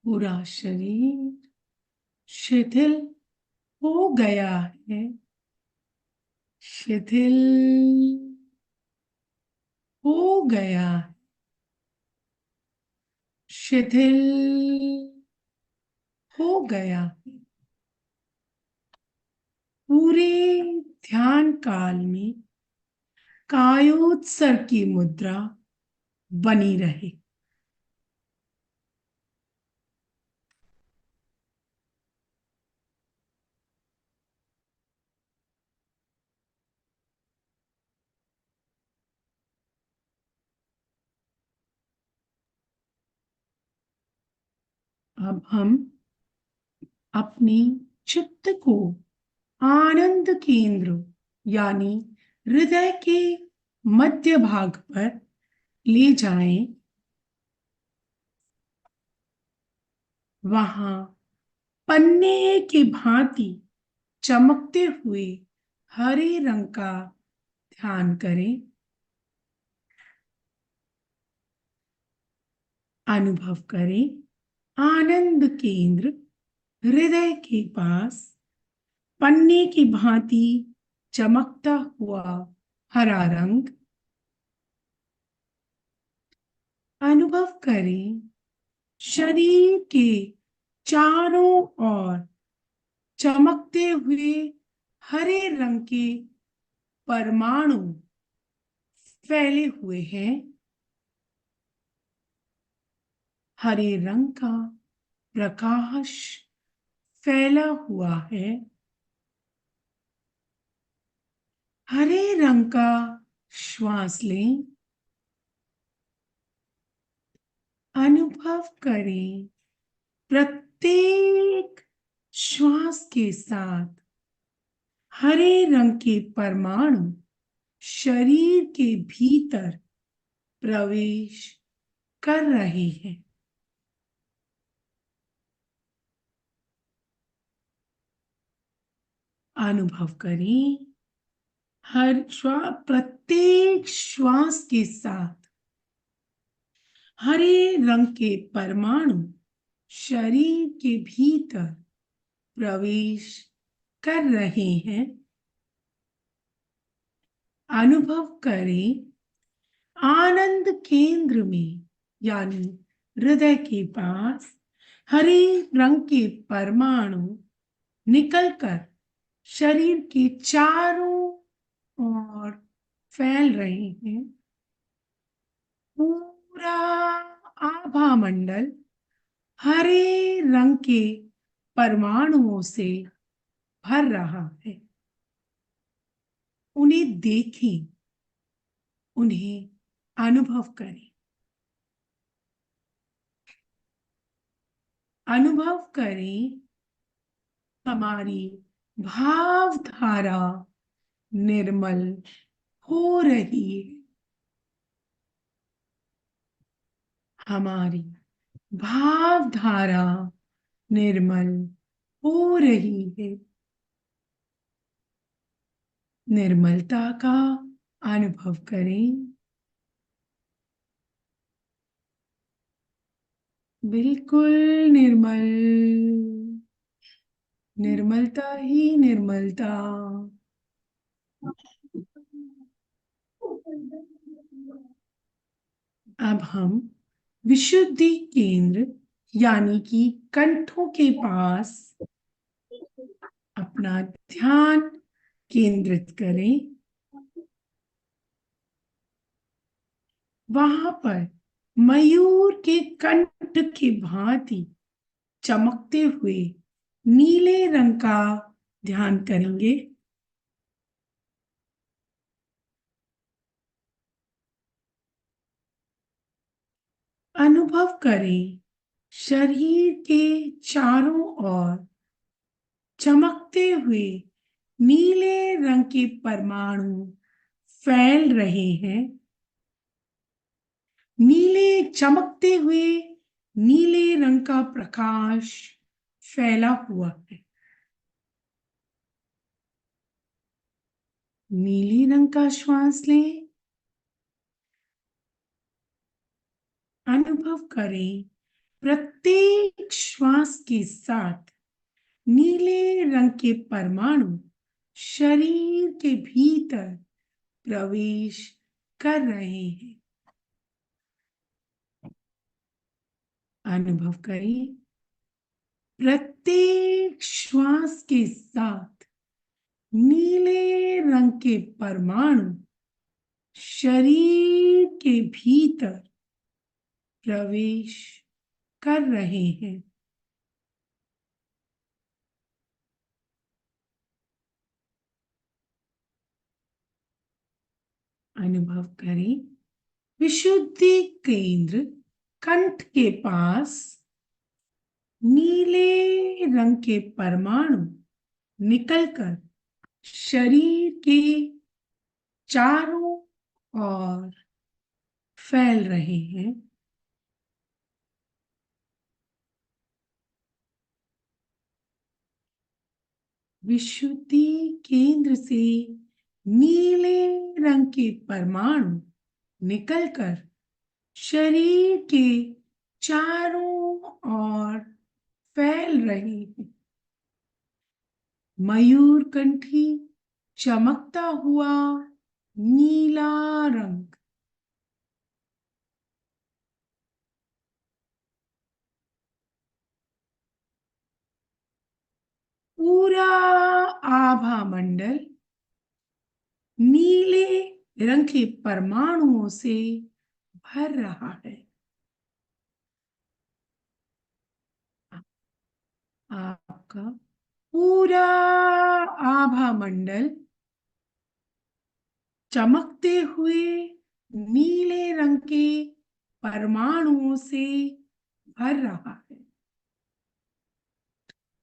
पूरा शरीर शिथिल हो गया है, शिथिल हो गया है, शिथिल हो गया है। पूरे ध्यान काल में कायोत्सर्ग की मुद्रा बनी रहे। अब हम अपने चित्त को आनंद केंद्र यानी हृदय के मध्य भाग पर ले जाएं। वहां पन्ने की भांति चमकते हुए हरे रंग का ध्यान करें। अनुभव करें आनंद केंद्र हृदय के पास पन्ने की भांति चमकता हुआ हरा रंग। अनुभव करें शरीर के चारों ओर चमकते हुए हरे रंग के परमाणु फैले हुए हैं। हरे रंग का प्रकाश फैला हुआ है। हरे रंग का श्वास लें। अनुभव करें प्रत्येक श्वास के साथ हरे रंग के परमाणु शरीर के भीतर प्रवेश कर रहे हैं। अनुभव करें प्रत्येक श्वास के साथ हरे रंग के परमाणु शरीर के भीतर प्रवेश कर रहे हैं। अनुभव करें आनंद केंद्र में यानी हृदय के पास हरे रंग के परमाणु निकलकर शरीर के चारों ओर फैल रहे हैं। पूरा आभा मंडल हरे रंग के परमाणुओं से भर रहा है। उन्हें देखें, उन्हें अनुभव करें। अनुभव करें हमारी भावधारा निर्मल हो रही है। हमारी भावधारा निर्मल हो रही है। निर्मलता का अनुभव करें। बिल्कुल निर्मल, निर्मलता ही निर्मलता। अब हम विशुद्धि केंद्र यानी कि कंठों के पास अपना ध्यान केंद्रित करें। वहां पर मयूर के कंठ की भांति चमकते हुए नीले रंग का ध्यान करेंगे। अनुभव करें शरीर के चारों ओर चमकते हुए नीले रंग के परमाणु फैल रहे हैं। नीले चमकते हुए नीले रंग का प्रकाश फैला हुआ है। नीले रंग का श्वास लें। अनुभव करें प्रत्येक श्वास के साथ नीले रंग के परमाणु शरीर के भीतर प्रवेश कर रहे हैं। अनुभव करें प्रत्येक श्वास के साथ नीले रंग के परमाणु शरीर के भीतर प्रवेश कर रहे हैं। अनुभव करें विशुद्धि केंद्र कंठ के पास नीले रंग के परमाणु निकलकर शरीर के चारों ओर फैल रहे हैं। विशुद्धि केंद्र से नीले रंग के परमाणु निकलकर शरीर के चारों ओर फैल रहे हैं। मयूरकंठी चमकता हुआ नीला रंग पूरा आभा मंडल नीले रंग के परमाणुओं से भर रहा है। आपका पूरा आभा मंडल चमकते हुए नीले रंग के परमाणुओं से भर रहा है।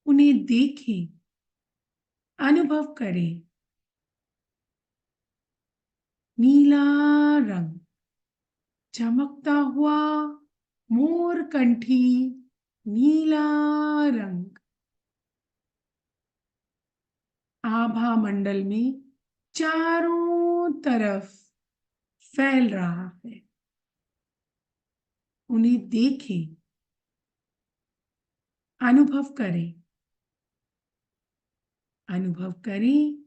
उन्हें देखें, अनुभव करें। नीला रंग चमकता हुआ मोरकंठी नीला रंग आभा मंडल में चारों तरफ फैल रहा है। उन्हें देखें, अनुभव करें। अनुभव करें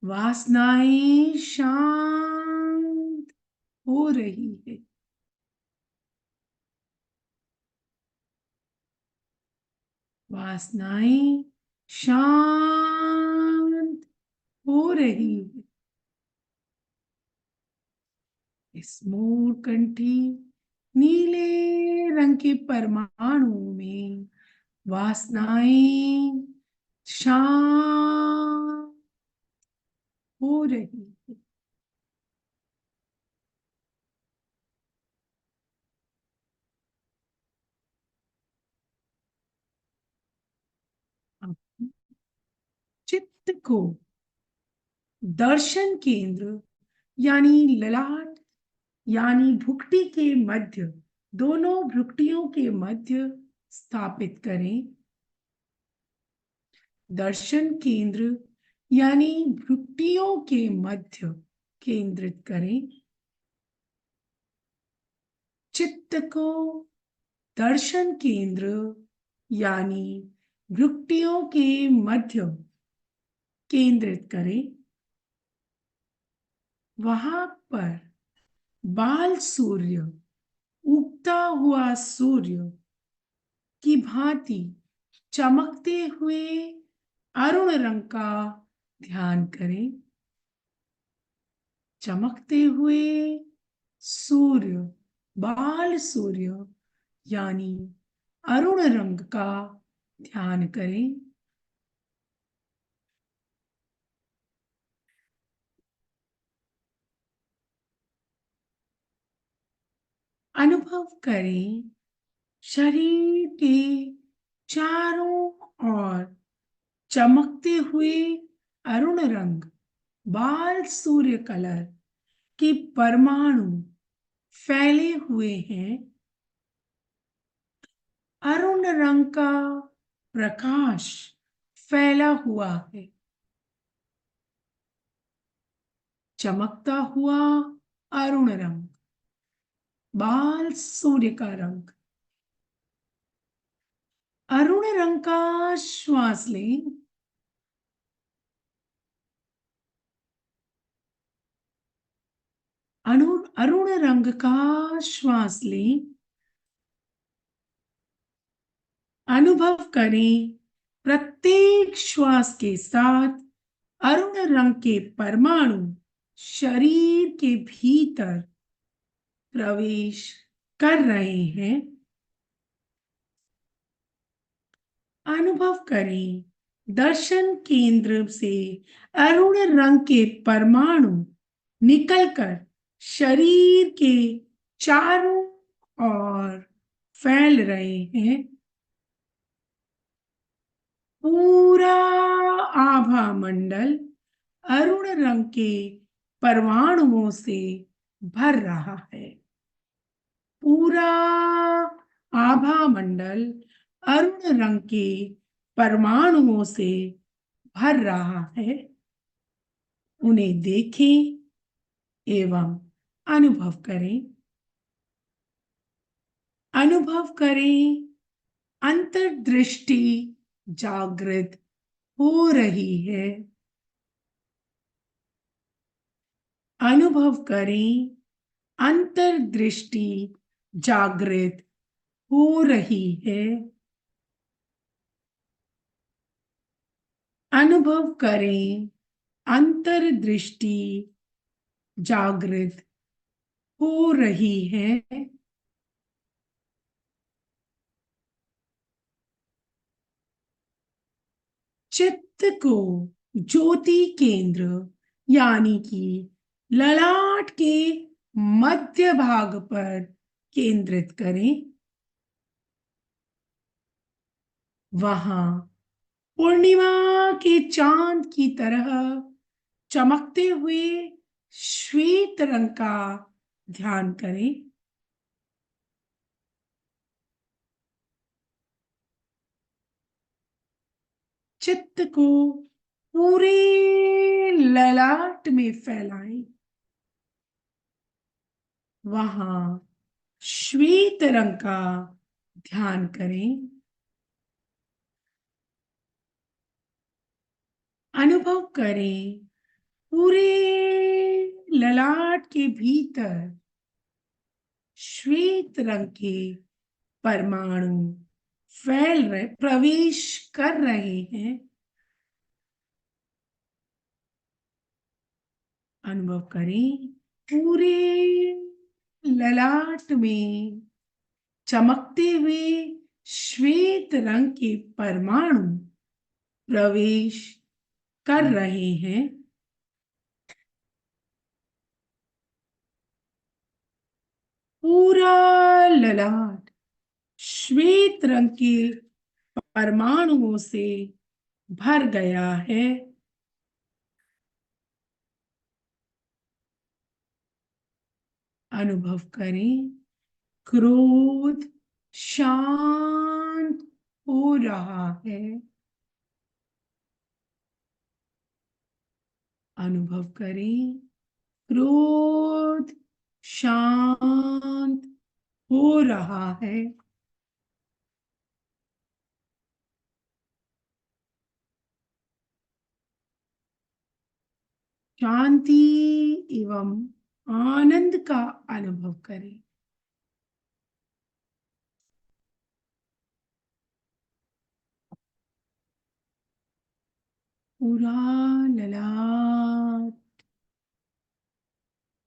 वासनाएं शांत हो रही है। वासनाएं शांत हो रही है। इस मोरकंठी नीले रंग के परमाणु में वासनाएं शांत हो रही है। अपने चित्त को दर्शन केंद्र यानी ललाट यानी भुक्टी के मध्य, दोनों भ्रुकुटियों के मध्य स्थापित करें। दर्शन केंद्र यानी भ्रुकुटियों के मध्य केंद्रित करें। चित्त को दर्शन केंद्र यानी भ्रुकुटियों के मध्य केंद्रित करें। वहां पर बाल सूर्य, उगता हुआ सूर्य की भांति चमकते हुए अरुण रंग का ध्यान करें। चमकते हुए सूर्य, बाल सूर्य यानी अरुण रंग का ध्यान करें। अनुभव करें शरीर के चारों ओर चमकते हुए अरुण रंग बाल सूर्य कलर के परमाणु फैले हुए हैं। अरुण रंग का प्रकाश फैला हुआ है। चमकता हुआ अरुण रंग, बाल सूर्य का रंग। अरुण रंग का श्वास लें। अरुण रंग का श्वास लें। अनुभव करें प्रत्येक श्वास के साथ अरुण रंग के परमाणु शरीर के भीतर प्रवेश कर रहे हैं। अनुभव करें दर्शन केंद्र से अरुण रंग के परमाणु निकलकर शरीर के चारों ओर फैल रहे हैं। पूरा आभा मंडल अरुण रंग के परमाणुओं से भर रहा है। पूरा आभा मंडल अरुण रंग के परमाणुओं से भर रहा है। उन्हें देखें एवं अनुभव करें। अनुभव करें अंतर्दृष्टि जागृत हो रही है। अनुभव करें अंतर्दृष्टि जागृत हो रही है। अनुभव करें अंतर्दृष्टि जागृत हो रही है। चित्त को ज्योति केंद्र यानी कि ललाट के मध्य भाग पर केंद्रित करें। वहां पूर्णिमा के चांद की तरह चमकते हुए श्वेत रंग का ध्यान करें। चित्त को पूरे ललाट में फैलाएं। वहां श्वेत रंग का ध्यान करें। अनुभव करें पूरे ललाट के भीतर श्वेत रंग के परमाणु फैल रहे, प्रवेश कर रहे हैं। अनुभव करें पूरे ललाट में चमकते हुए श्वेत रंग के परमाणु प्रवेश कर रहे हैं। पूरा ललाट श्वेत रंग के परमाणुओं से भर गया है। अनुभव करें क्रोध शांत हो रहा है। अनुभव करें क्रोध शांत हो रहा है। शांति एवं आनंद का अनुभव करें। पूरा ललाट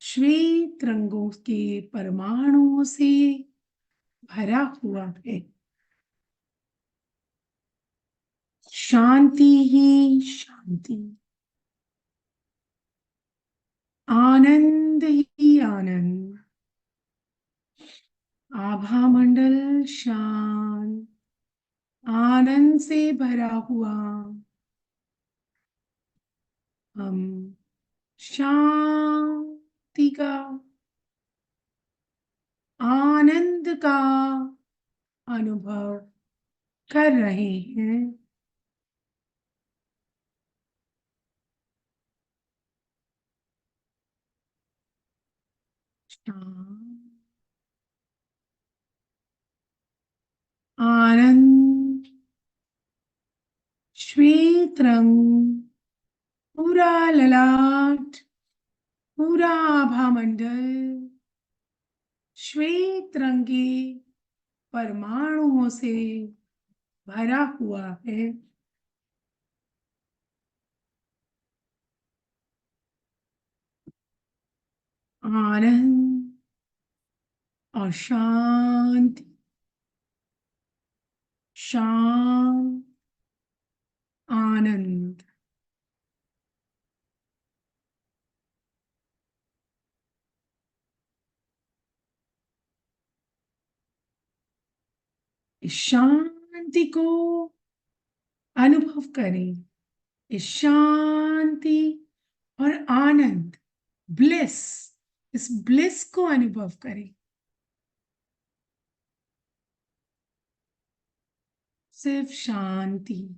श्वेत रंगों के परमाणुओं से भरा हुआ है। शांति ही शांति, आनंद ही आनंद। आभा मंडल शांत, आनंद से भरा हुआ। हम शांति का, आनंद का अनुभव कर रहे हैं। शांत, आनंद, श्वेत रंग पूरा ललाट, पूरा आभा मंडल श्वेत रंग के परमाणुओं से भरा हुआ है। आनंद और शांति, शांत, आनंद। इस शांति को अनुभव करें। इस शांति और आनंद, ब्लिस, इस ब्लिस को अनुभव करें। सिर्फ शांति,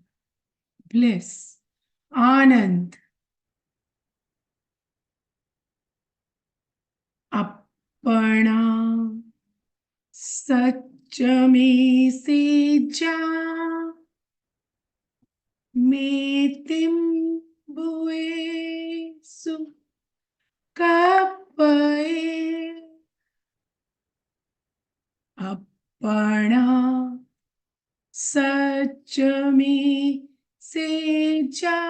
ब्लिस, आनंद। अपना सच में से जा मेतिम बुए सु कपए। अपना सच में से जा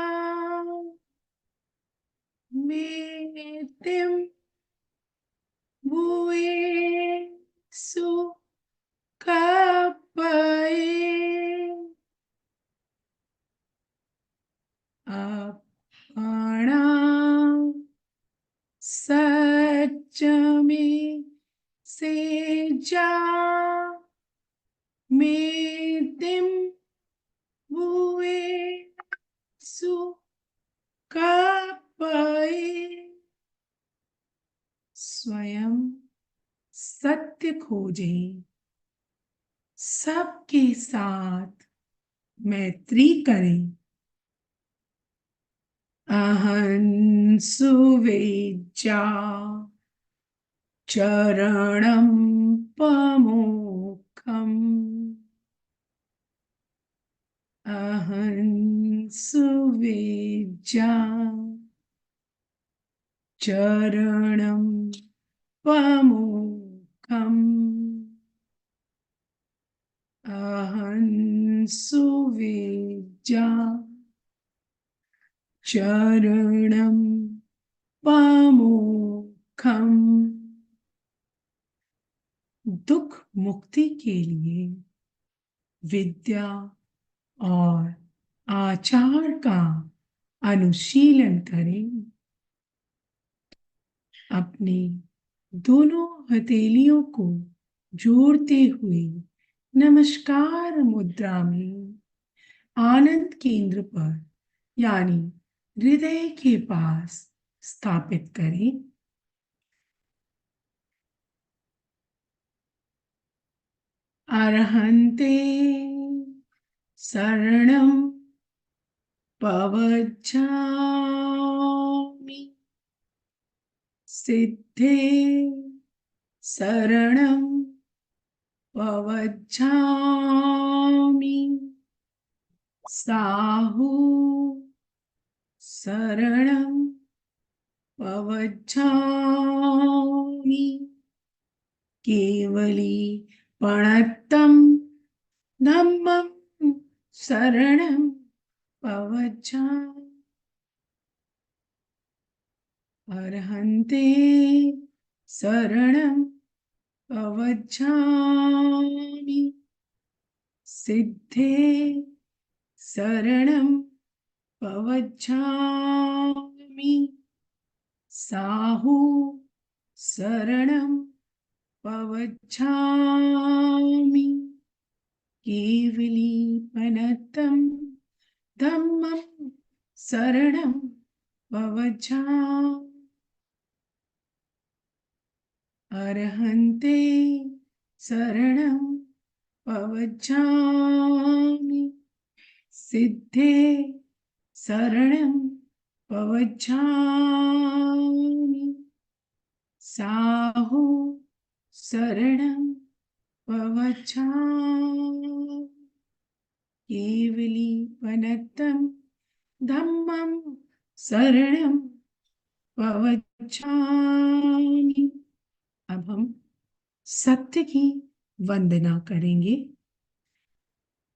मेतिम बुए सु कपए। अपना सच में से जा मेतिम बुए सु कपए। स्वयं सत्य खोजें, सबके साथ मैत्री करें। अहं सुवेज्जा चरणं पमोक्षम्। अहं सुवेज्जा चरणं पमोक्षम्। अहं सुवेज्जा चरणं पमोक्षम्। दुख मुक्ति के लिए विद्या और आचार का अनुशीलन करें। अपने दोनों हथेलियों को जोड़ते हुए नमस्कार मुद्रा में आनंद केंद्र पर यानी हृदय के पास स्थापित करें। अरहन्ते शरणं पवज्झामि। सिद्धे शरणं पवज्झामि। साहु शरणं पवज्झामि। केवली प्रणतं धम्मं शरणं पवज्झामि। अर्हन्ते शरणं पवज्झामि। सिद्धे शरणं पवज्झामि। साहु शरणं पवच्छामि केवलीपनतं धम्मं शरणं पवच्छामि अर्हन्ते शरणं पवच्छामि सिद्धे शरणं पवच्छामि साहु शरणं पवच्छामि केवलीपनतं धम्मं शरणं पवच्छामि। अब हम सत्य की वंदना करेंगे।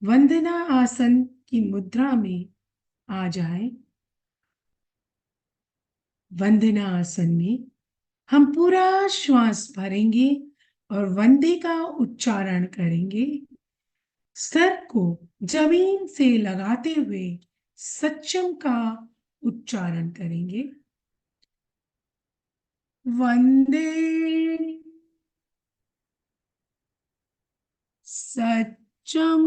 वंदना आसन की मुद्रा में आ जाए। वंदना आसन में हम पूरा श्वास भरेंगे और वंदे का उच्चारण करेंगे। सर को जमीन से लगाते हुए सच्चम का उच्चारण करेंगे। वंदे सच्चम।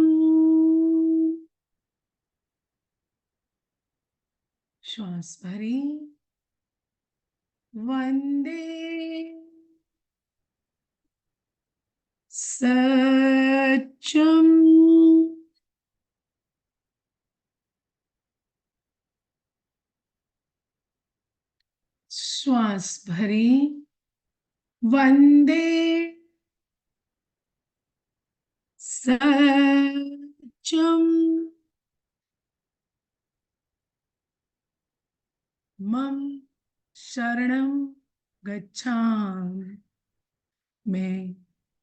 श्वास भरें। वंदे सच्चम। श्वास भरें। वंदे सच्चम। मम शरणं गच्छामि। मैं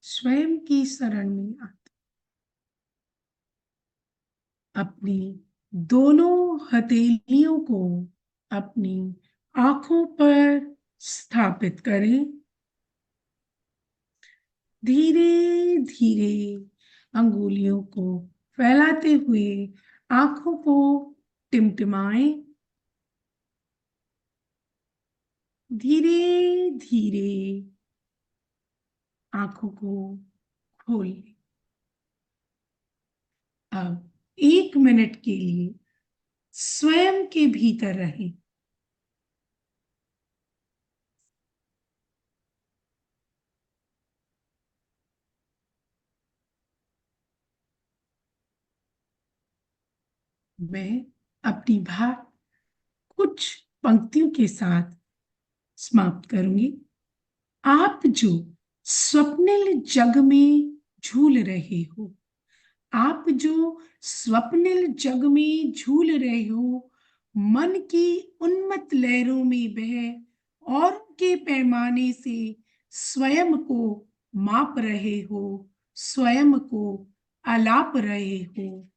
स्वयं की शरण में आती। अपनी दोनों हथेलियों को अपनी आंखों पर स्थापित करें। धीरे धीरे अंगुलियों को फैलाते हुए आंखों को टिमटिमाएं। धीरे धीरे आंखों को खोल लें। अब 1 मिनट के लिए स्वयं के भीतर रहें। मैं अपनी बात कुछ पंक्तियों के साथ समाप्त करूंगी। आप जो स्वप्निल जग में झूल रहे हो, आप जो स्वप्निल जग में झूल रहे हो, मन की उन्मत्त लहरों में बह और के पैमाने से स्वयं को माप रहे हो, स्वयं को आलाप रहे हो।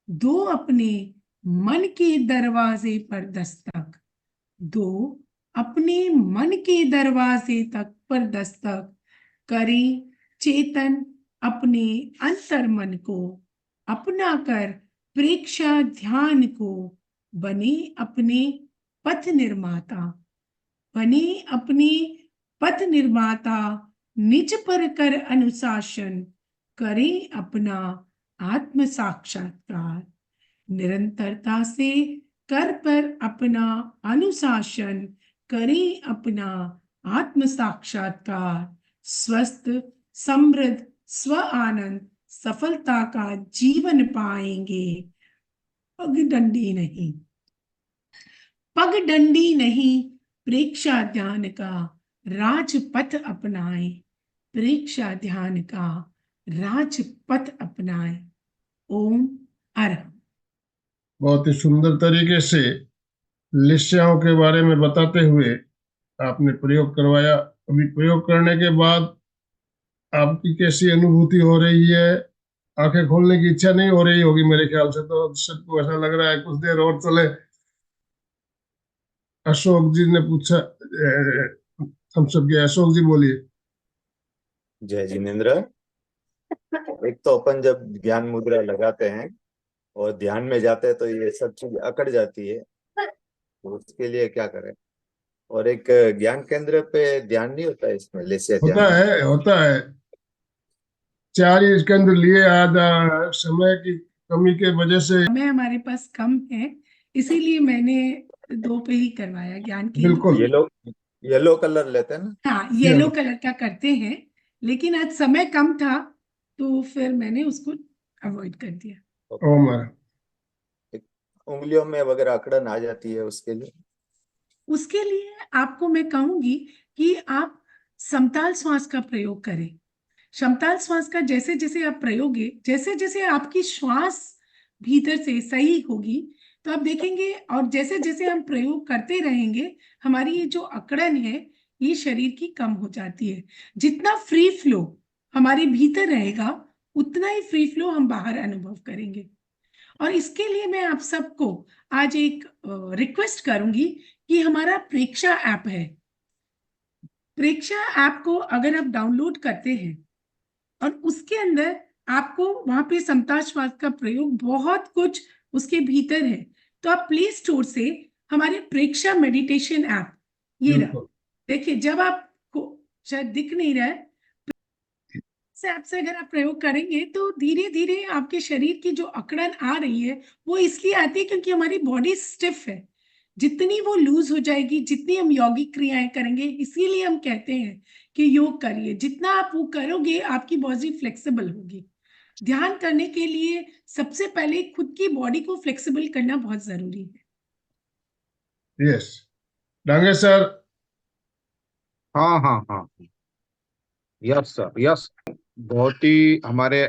दो अपने मन के दरवाजे पर दस्तक, दो अपने मन के दरवाजे तक पर दस्तक करें। चेतन अपने अंतर मन को अपना कर प्रेक्षा ध्यान को बने अपने पथ निर्माता, बने अपने पथ निर्माता। निज पर कर अनुशासन करें अपना आत्म साक्षात्कार। निरंतरता से कर पर अपना अनुशासन करें अपना आत्म साक्षात्कार। स्वस्थ समृद्ध स्व आनंद सफलता का जीवन पाएंगे। पगडंडी नहीं, पगडंडी नहीं, प्रेक्षा ध्यान का राजपथ अपनाएं। प्रेक्षा ध्यान का राजपथ अपनाएं। ओम अरहम। बहुत ही सुंदर तरीके से लिस्याओं के बारे में बताते हुए आपने प्रयोग करवाया। अभी प्रयोग करने के बाद आपकी कैसी अनुभूति हो रही है? आंखें खोलने की इच्छा नहीं हो रही होगी मेरे ख्याल से, तो सबको ऐसा लग रहा है कुछ देर और चले। अशोक जी ने पूछा, हम सब के अशोक जी बोलिए। जय जिनेन्द्र। एक तो अपन जब ध्यान मुद्रा लगाते हैं और ध्यान में जाते हैं तो ये सब चीज अकड़ जाती है, तो उसके लिए क्या करें? और एक ज्ञान केंद्र पे ध्यान नहीं होता है, इसमें लेसिया ध्यान? होता है। 4 ही इसके अंदर लिए, आज समय की कमी के वजह से। समय हमारे पास कम है, इसीलिए मैंने 2 पे ही करवाया ज्ञान केंद्र। बिल्कुल। येलो कलर लेते हैं ना? हाँ, येलो कलर का करते हैं, लेकिन आज समय कम था तो फिर मैंने उसको अवॉइड कर दिया। ओम हर। उंगलियों में वगैरह अकड़न आ जाती है, उसके लिए? उसके लिए आपको मैं कहूंगी कि आप समताल श्वास का प्रयोग करें। समताल श्वास का जैसे जैसे आप प्रयोग, जैसे जैसे आपकी श्वास भीतर से सही होगी, तो आप देखेंगे, और जैसे जैसे हम प्रयोग करते रहेंगे, हमारी ये जो अकड़न है ये शरीर की कम हो जाती है। जितना फ्री फ्लो हमारे भीतर रहेगा, उतना ही फ्री फ्लो हम बाहर अनुभव करेंगे। और इसके लिए मैं आप सबको आज एक रिक्वेस्ट करूंगी कि हमारा प्रेक्षा ऐप है। प्रेक्षा ऐप को अगर आप डाउनलोड करते हैं और उसके अंदर आपको वहां पे समता श्वास का प्रयोग बहुत कुछ उसके भीतर है, तो आप प्ले स्टोर से हमारे प्रेक्षा मेडिटेशन ऐप, ये रहा, बिल्कुल। देखिए, जब आपको शायद दिख नहीं रहा है, से ऐप से अगर आप प्रयोग करेंगे तो धीरे धीरे आपके शरीर की जो अकड़न आ रही है वो इसलिए आती है क्योंकि हमारी बॉडी स्टिफ है। जितनी वो लूज हो जाएगी, जितनी हम यौगिक क्रियाएं करेंगे, इसीलिए हम कहते हैं कि योग करिए। जितना आप वो करोगे आपकी बॉडी फ्लेक्सिबल होगी। ध्यान करने के लिए सबसे पहले खुद की बॉडी को फ्लेक्सिबल करना बहुत जरूरी है। Yes Dange sir. हाँ हाँ हाँ, यस सर, यस। बहुत ही हमारे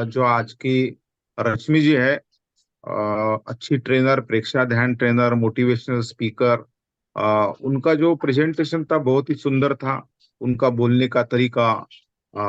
जो आज की रश्मि जी है, अच्छी ट्रेनर, प्रेक्षा ध्यान ट्रेनर, मोटिवेशनल स्पीकर, उनका जो प्रेजेंटेशन था बहुत ही सुंदर था। उनका बोलने का तरीका,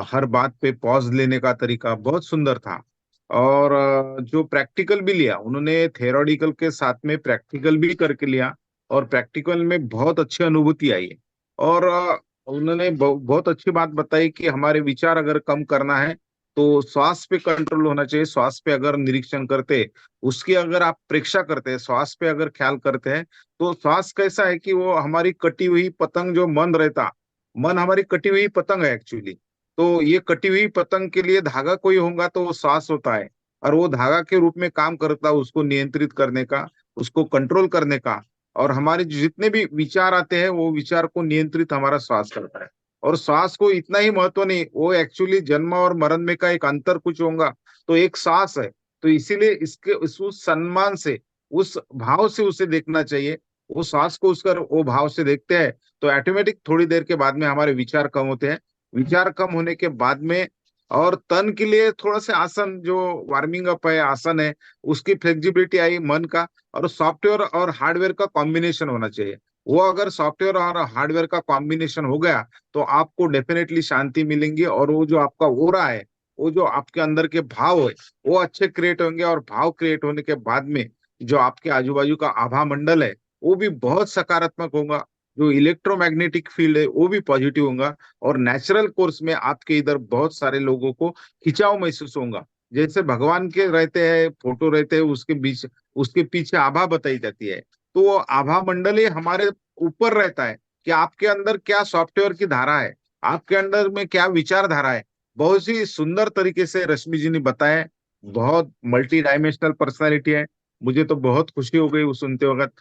हर बात पे पॉज लेने का तरीका बहुत सुंदर था। और जो प्रैक्टिकल भी लिया उन्होंने, थेरोटिकल के साथ में प्रैक्टिकल भी करके लिया, और प्रैक्टिकल में बहुत अच्छी अनुभूति आई है। और उन्होंने बहुत अच्छी बात बताई कि हमारे विचार अगर कम करना है तो श्वास पे कंट्रोल होना चाहिए। श्वास पे अगर निरीक्षण करते, उसकी अगर आप प्रेक्षा करते हैं, श्वास पे अगर ख्याल करते हैं, तो श्वास कैसा है कि वो हमारी कटी हुई पतंग, जो मन रहता, मन हमारी कटी हुई पतंग है एक्चुअली। तो ये कटी हुई पतंग के लिए धागा कोई होगा तो वो श्वास होता है, और वो धागा के रूप में काम करता है उसको नियंत्रित करने का, उसको कंट्रोल करने का। और हमारे जितने भी विचार आते हैं वो विचार को नियंत्रित हमारा श्वास करता है। और श्वास को इतना ही महत्व नहीं, वो एक्चुअली जन्म और मरण में का एक अंतर कुछ होगा तो एक सांस है। तो इसीलिए इसके उस सम्मान से, उस भाव से उसे देखना चाहिए। वो सांस को उसका वो भाव से देखते हैं तो ऑटोमेटिक थोड़ी देर के बाद में हमारे विचार कम होते हैं। विचार कम होने के बाद में, और तन के लिए थोड़ा सा आसन, जो वार्मिंग अप है, आसन है, उसकी फ्लेक्सिबिलिटी आई मन का। और सॉफ्टवेयर और हार्डवेयर का कॉम्बिनेशन होना चाहिए। वो अगर सॉफ्टवेयर और हार्डवेयर का कॉम्बिनेशन हो गया तो आपको डेफिनेटली शांति मिलेंगी, और वो जो आपका ओरा है, वो जो आपके अंदर के भाव है, वो अच्छे क्रिएट होंगे। और भाव क्रिएट होने के बाद में जो आपके आजू बाजू का आभा मंडल है वो भी बहुत सकारात्मक होगा। जो इलेक्ट्रोमैग्नेटिक फील्ड है वो भी पॉजिटिव होगा। और नेचुरल कोर्स में आपके इधर बहुत सारे लोगों को खिंचाव महसूस होगा। जैसे भगवान के रहते हैं, फोटो रहते हैं, उसके बीच, उसके पीछे आभा बताई जाती है। तो वो आभा मंडल ही हमारे ऊपर रहता है कि आपके अंदर क्या सॉफ्टवेयर की धारा है, आपके अंदर में क्या विचारधारा है। बहुत ही सुंदर तरीके से रश्मि जी ने बताया है। बहुत मल्टी डायमेंशनल पर्सनैलिटी है। मुझे तो बहुत खुशी हो गई वो सुनते वक्त।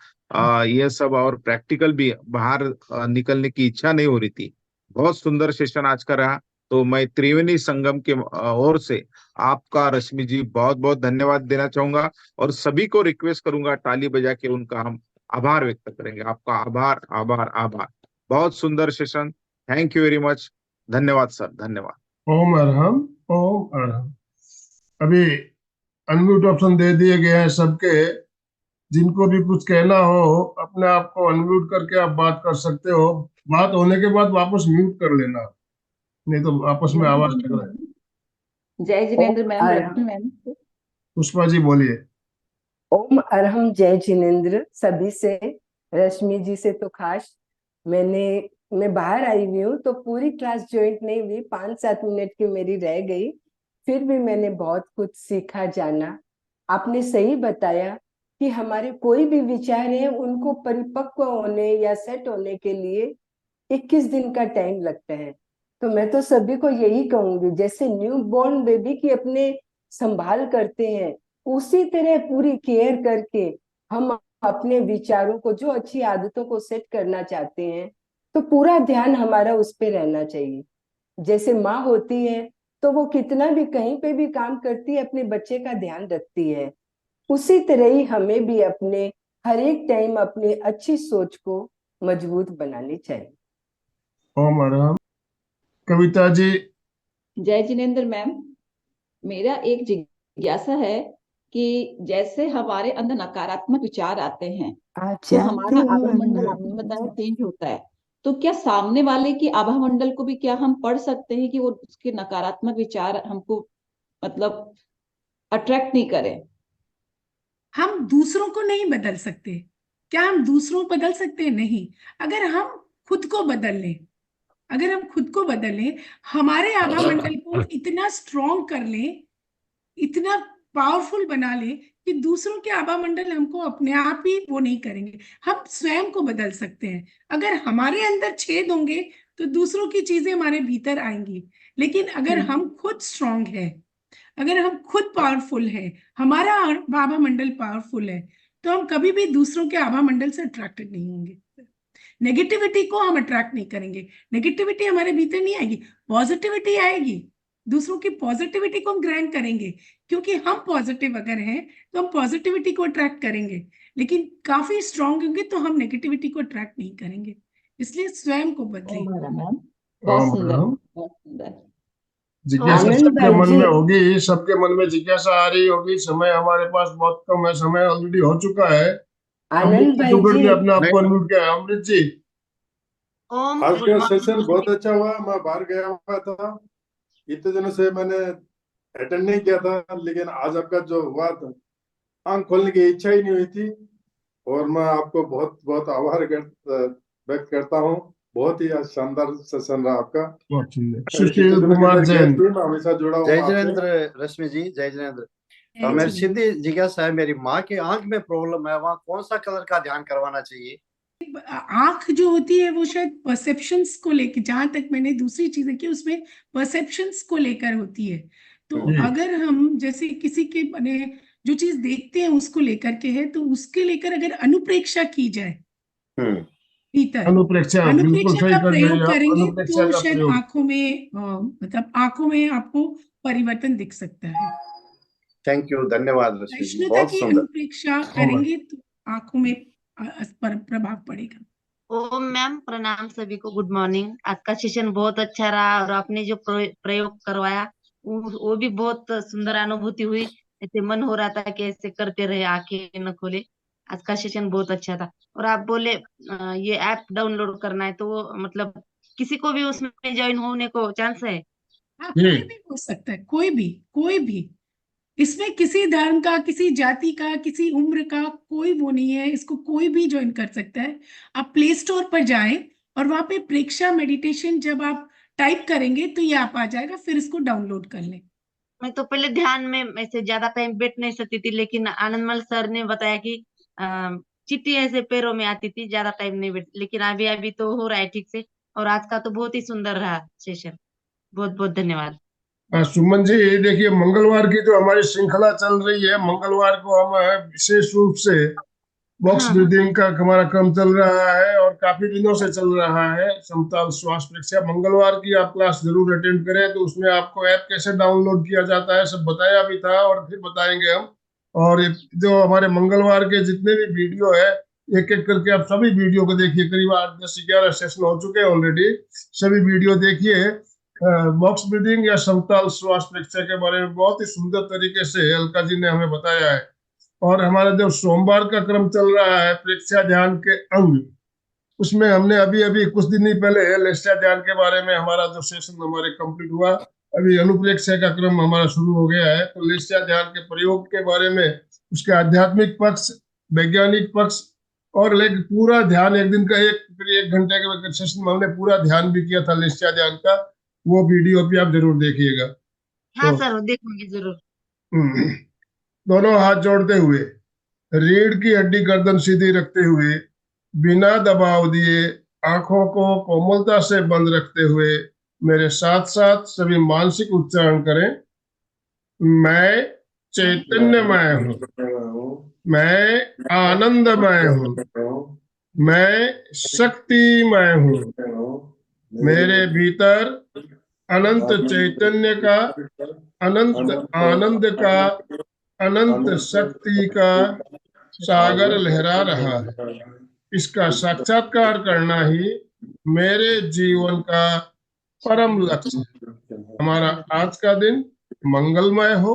ये सब, और प्रैक्टिकल भी बाहर निकलने की इच्छा नहीं हो रही थी। बहुत सुंदर सेशन आज का रहा। तो मैं त्रिवेणी संगम के ओर से आपका, रश्मि जी, बहुत बहुत धन्यवाद देना चाहूंगा। और सभी को रिक्वेस्ट करूंगा, ताली बजा के उनका हम आभार व्यक्त करेंगे। आपका आभार, आभार, आभार। बहुत सुंदर session. Thank you very much. धन्यवाद सर, धन्यवाद। ओम अरहम। ओम अरहम। अभी अनम्यूट ऑप्शन दे दिए गए हैं सबके। जिनको भी कुछ कहना हो अपने आप को अनम्यूट करके आप बात कर सकते हो। बात होने के बाद वापस म्यूट कर लेना, नहीं तो आपस में आवाज टकराए। जय जिनेन्द्र मैम, अरहम। रश्मि मैम। पुष्पा जी बोलिए। ओम अरहम। जय जिनेन्द्र सभी से, रश्मि जी से तो खास। मैं बाहर आई हुई हूँ तो पूरी क्लास ज्वाइन नहीं हुई, 5-7 मिनट की मेरी रह गई। फिर भी मैंने बहुत कुछ सीखा, जाना। आपने सही बताया कि हमारे कोई भी विचार है उनको परिपक्व होने या सेट होने के लिए 21 दिन का टाइम लगता है। तो मैं तो सभी को यही कहूंगी, जैसे न्यू बॉर्न बेबी की अपने संभाल करते हैं, उसी तरह पूरी केयर करके हम अपने विचारों को, जो अच्छी आदतों को सेट करना चाहते हैं, तो पूरा ध्यान हमारा उस पे रहना चाहिए। जैसे माँ होती है तो वो कितना भी कहीं पे भी काम करती है, अपने बच्चे का ध्यान रखती है, उसी तरह ही हमें भी अपने हर एक टाइम अपनी अच्छी सोच को मजबूत बनानी चाहिए। ओम अरहम। कविता जी। जय जिनेन्द्र मैम, मेरा एक जिज्ञासा है कि जैसे हमारे अंदर नकारात्मक विचार आते हैं तो हमारा आभा मंडल आपने बताया चेंज होता है, तो क्या सामने वाले की आभा मंडल को भी क्या हम पढ़ सकते हैं कि वो उसके नकारात्मक विचार हमको मतलब अट्रैक्ट नहीं करें? हम दूसरों को नहीं बदल सकते। क्या हम दूसरों को बदल सकते हैं? नहीं। अगर हम खुद को बदल लें, अगर हम खुद को बदल लें, हमारे आभा मंडल को इतना स्ट्रॉन्ग कर लें, इतना पावरफुल बना ले कि दूसरों के आभा मंडल हमको अपने आप ही वो नहीं करेंगे। हम स्वयं को बदल सकते हैं। अगर हमारे अंदर छेद होंगे तो दूसरों की चीजें हमारे भीतर आएंगी। लेकिन अगर हम खुद स्ट्रांग है, अगर हम खुद पावरफुल है, हमारा आभा मंडल पावरफुल है, तो हम कभी भी दूसरों के आभा मंडल से अट्रैक्टेड नहीं होंगे। नेगेटिविटी को हम अट्रैक्ट नहीं करेंगे, नेगेटिविटी हमारे भीतर नहीं आएगी, पॉजिटिविटी आएगी। दूसरों की पॉजिटिविटी को हम ग्रहण करेंगे, क्योंकि हम पॉजिटिव अगर हैं तो हम पॉजिटिविटी को अट्रैक्ट करेंगे। लेकिन काफी स्ट्रांग होंगे तो हम नेगेटिविटी को अट्रैक्ट नहीं करेंगे। इसलिए स्वयं को बदलें। मैम बहुत ओम सुंदर, अरहम। बहुत सुंदर। जिज्ञासा आनंद सबके भाई मन जी, में होगी, सबके मन में जिज्ञासा आ रही होगी। समय हमारे पास बहुत कम है, समय ऑलरेडी हो चुका है। अमृत आनंद भाई टुकड़ जी, ने अपने आप को अनम्यूट किया है। अमृत जी। आज का सेशन बहुत अच्छा हुआ। मैं बाहर गया हुआ था, इतने दिनों से मैंने अटेंड नहीं किया था, लेकिन आज आपका जो हुआ था, आंख खोलने की इच्छा ही नहीं हुई थी। और मैं आपको बहुत बहुत आभार व्यक्त करता हूँ। बहुत ही शानदार सेशन रहा आपका। बहुत सुंदर। इतने सुशील दिनों के कुमार मेरे जैन। गेस्ट थी, मैं हमेशा जुड़ा जय हूँ आपसे। जिनेन्द्र रश्मि जी, जय जिनेन्द्र। जय मेरी जिनेन्द्र। सीधी जिज्ञासा है, मेरी माँ की आंख में प्रॉब्लम है, वहाँ कौन सा कलर का ध्यान करवाना चाहिए? आंख जो होती है वो शायद परसेप्शंस को लेकर, जहां तक मैंने दूसरी चीजें की उसमें परसेप्शंस को लेकर होती है। तो जी। अगर हम जैसे किसी के माने जो चीज देखते हैं उसको लेकर के है, तो उसके लेकर अगर अनुप्रेक्षा की जाए भीतर, अनुप्रेक्षा, बिल्कुल अनुप्रेक्षा सही का कर रही प्रयोग है आप। करेंगे अनुप्रेक्षा तो का शायद प्रयोग। आंखों में मतलब आंखों में आपको परिवर्तन दिख सकता है। थैंक यू, धन्यवाद रश्मि जी, सहिष्णुता बहुत की सुंदर। अनुप्रेक्षा करेंगे तो आंखों में प्रभाव पड़ेगा। ओम मैम, प्रणाम सभी को, गुड मॉर्निंग। आज का सेशन बहुत अच्छा रहा और आपने जो प्रयोग करवाया वो भी बहुत सुंदर अनुभूति हुई। ऐसे मन हो रहा था कि ऐसे करते रहे, आंखें न खोले। आज का सेशन बहुत अच्छा था। और आप बोले ये ऐप डाउनलोड करना है, तो वो मतलब किसी को भी उसमें ज्वाइन होने को चांस है? हाँ, जी। कोई भी हो सकता है, कोई भी, कोई भी। इसमें किसी धर्म का, किसी जाति का, किसी उम्र का कोई वो नहीं है, इसको कोई भी ज्वाइन कर सकता है। आप प्ले स्टोर पर जाएं और वहां पे प्रेक्षा मेडिटेशन जब आप टाइप करेंगे तो ये आप आ जाएगा, फिर इसको डाउनलोड कर लें। मैं तो पहले ध्यान में ऐसे ज्यादा टाइम बैठ नहीं सकती थी, लेकिन आनंदमल सर ने बताया कि चिट्ठी ऐसे पैरों में आती थी, ज्यादा टाइम नहीं बैठ, लेकिन अभी अभी तो हो रहा है ठीक से। और आज का तो बहुत ही सुंदर रहा सेशन। बहुत बहुत धन्यवाद। सुमन जी, देखिए मंगलवार की जो हमारी श्रृंखला चल रही है, मंगलवार को हम विशेष रूप से बॉक्स हाँ हाँ। ब्रीदिंग का हमारा क्रम चल रहा है और काफी दिनों से चल रहा है। समताल श्वास परीक्षा मंगलवार की आप क्लास जरूर अटेंड करें। तो उसमें आपको ऐप कैसे डाउनलोड किया जाता है सब बताया भी था और फिर बताएंगे हम। और जो हमारे मंगलवार के जितने भी वीडियो है, एक एक करके आप सभी वीडियो को देखिए। करीब 8, 10, 11 सेशन हो चुके हैं ऑलरेडी। सभी वीडियो देखिए। बॉक्स ब्रीदिंग या समताल श्वास परीक्षा के बारे में बहुत ही सुंदर तरीके से अलका जी ने हमें बताया है। और हमारा जो सोमवार का क्रम चल रहा है प्रेक्षा ध्यान के अंग, उसमें हमने अभी अभी कुछ दिन ही पहले लेस्या ध्यान के बारे में हमारा जो सेशन हमारे कंप्लीट हुआ। अभी अनुप्रेक्षा का क्रम हमारा शुरू हो गया है। तो लेस्या ध्यान के प्रयोग के बारे में, उसके आध्यात्मिक पक्ष, वैज्ञानिक पक्ष और लेकिन पूरा ध्यान एक दिन का एक घंटे के सेशन में हमने पूरा ध्यान भी किया था लेस्या ध्यान का। वो वीडियो भी आप जरूर देखिएगा। हाँ तो सर, देखूंगी जरूर। दोनों हाथ जोड़ते हुए रीढ़ की हड्डी गर्दन सीधी रखते हुए, बिना दबाव दिए, आंखों को कोमलता से बंद रखते हुए मेरे साथ साथ सभी मानसिक उच्चारण करें। मैं चैतन्यमय हूँ, मैं आनंदमय हूँ, मैं शक्तिमय हूँ, मेरे भीतर अनंत चैतन्य का, अनंत आनंद का, अनंत शक्ति का सागर लहरा रहा है। इसका साक्षात्कार करना ही मेरे जीवन का परम लक्ष्य है। हमारा आज का दिन मंगलमय हो,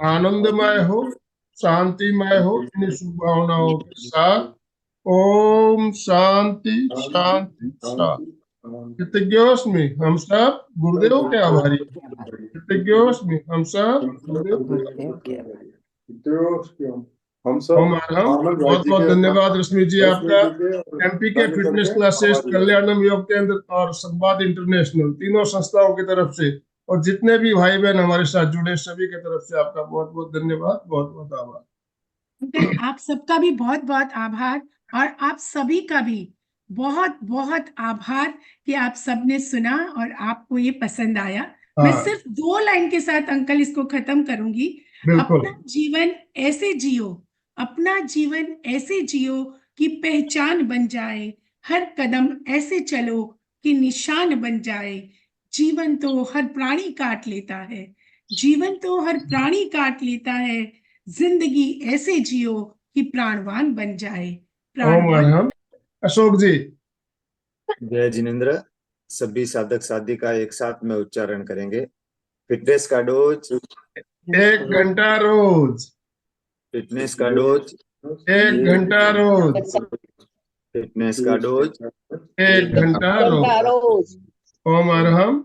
आनंदमय हो, शांतिमय हो। इन शुभकामनाओं के साथ ओम शांति शांति शांति। कृतज्ञोस्मि, हम सब गुरुदेव के आभारी। कृतज्ञोस्मि, हम सब गुरुदेव के आभारी। हम सब बहुत बहुत धन्यवाद रश्मि जी आपका। एमपी के फिटनेस क्लासेस, कल्याणम योग केंद्र और संवाद इंटरनेशनल, तीनों संस्थाओं की तरफ से और जितने भी भाई बहन हमारे साथ जुड़े सभी की तरफ से आपका बहुत बहुत धन्यवाद, बहुत बहुत आभार। अंकल, आप सबका भी बहुत बहुत आभार और आप सभी का भी बहुत बहुत आभार कि आप सबने सुना और आपको ये पसंद आया। मैं सिर्फ 2 लाइन के साथ अंकल इसको खत्म करूंगी। अपना जीवन ऐसे जियो, अपना जीवन ऐसे जियो कि पहचान बन जाए, हर कदम ऐसे चलो कि निशान बन जाए। जीवन तो हर प्राणी काट लेता है, जीवन तो हर प्राणी काट लेता है, जिंदगी ऐसे जियो कि प्राणवान बन जाए। प्राणवान। अशोक जी। जय जिनेंद्र। सभी साधक साधिका एक साथ में उच्चारण करेंगे। फिटनेस का डोज 1 घंटा रोज, फिटनेस का डोज 1 घंटा रोज, फिटनेस का डोज 1 घंटा रोज। ओम अरहम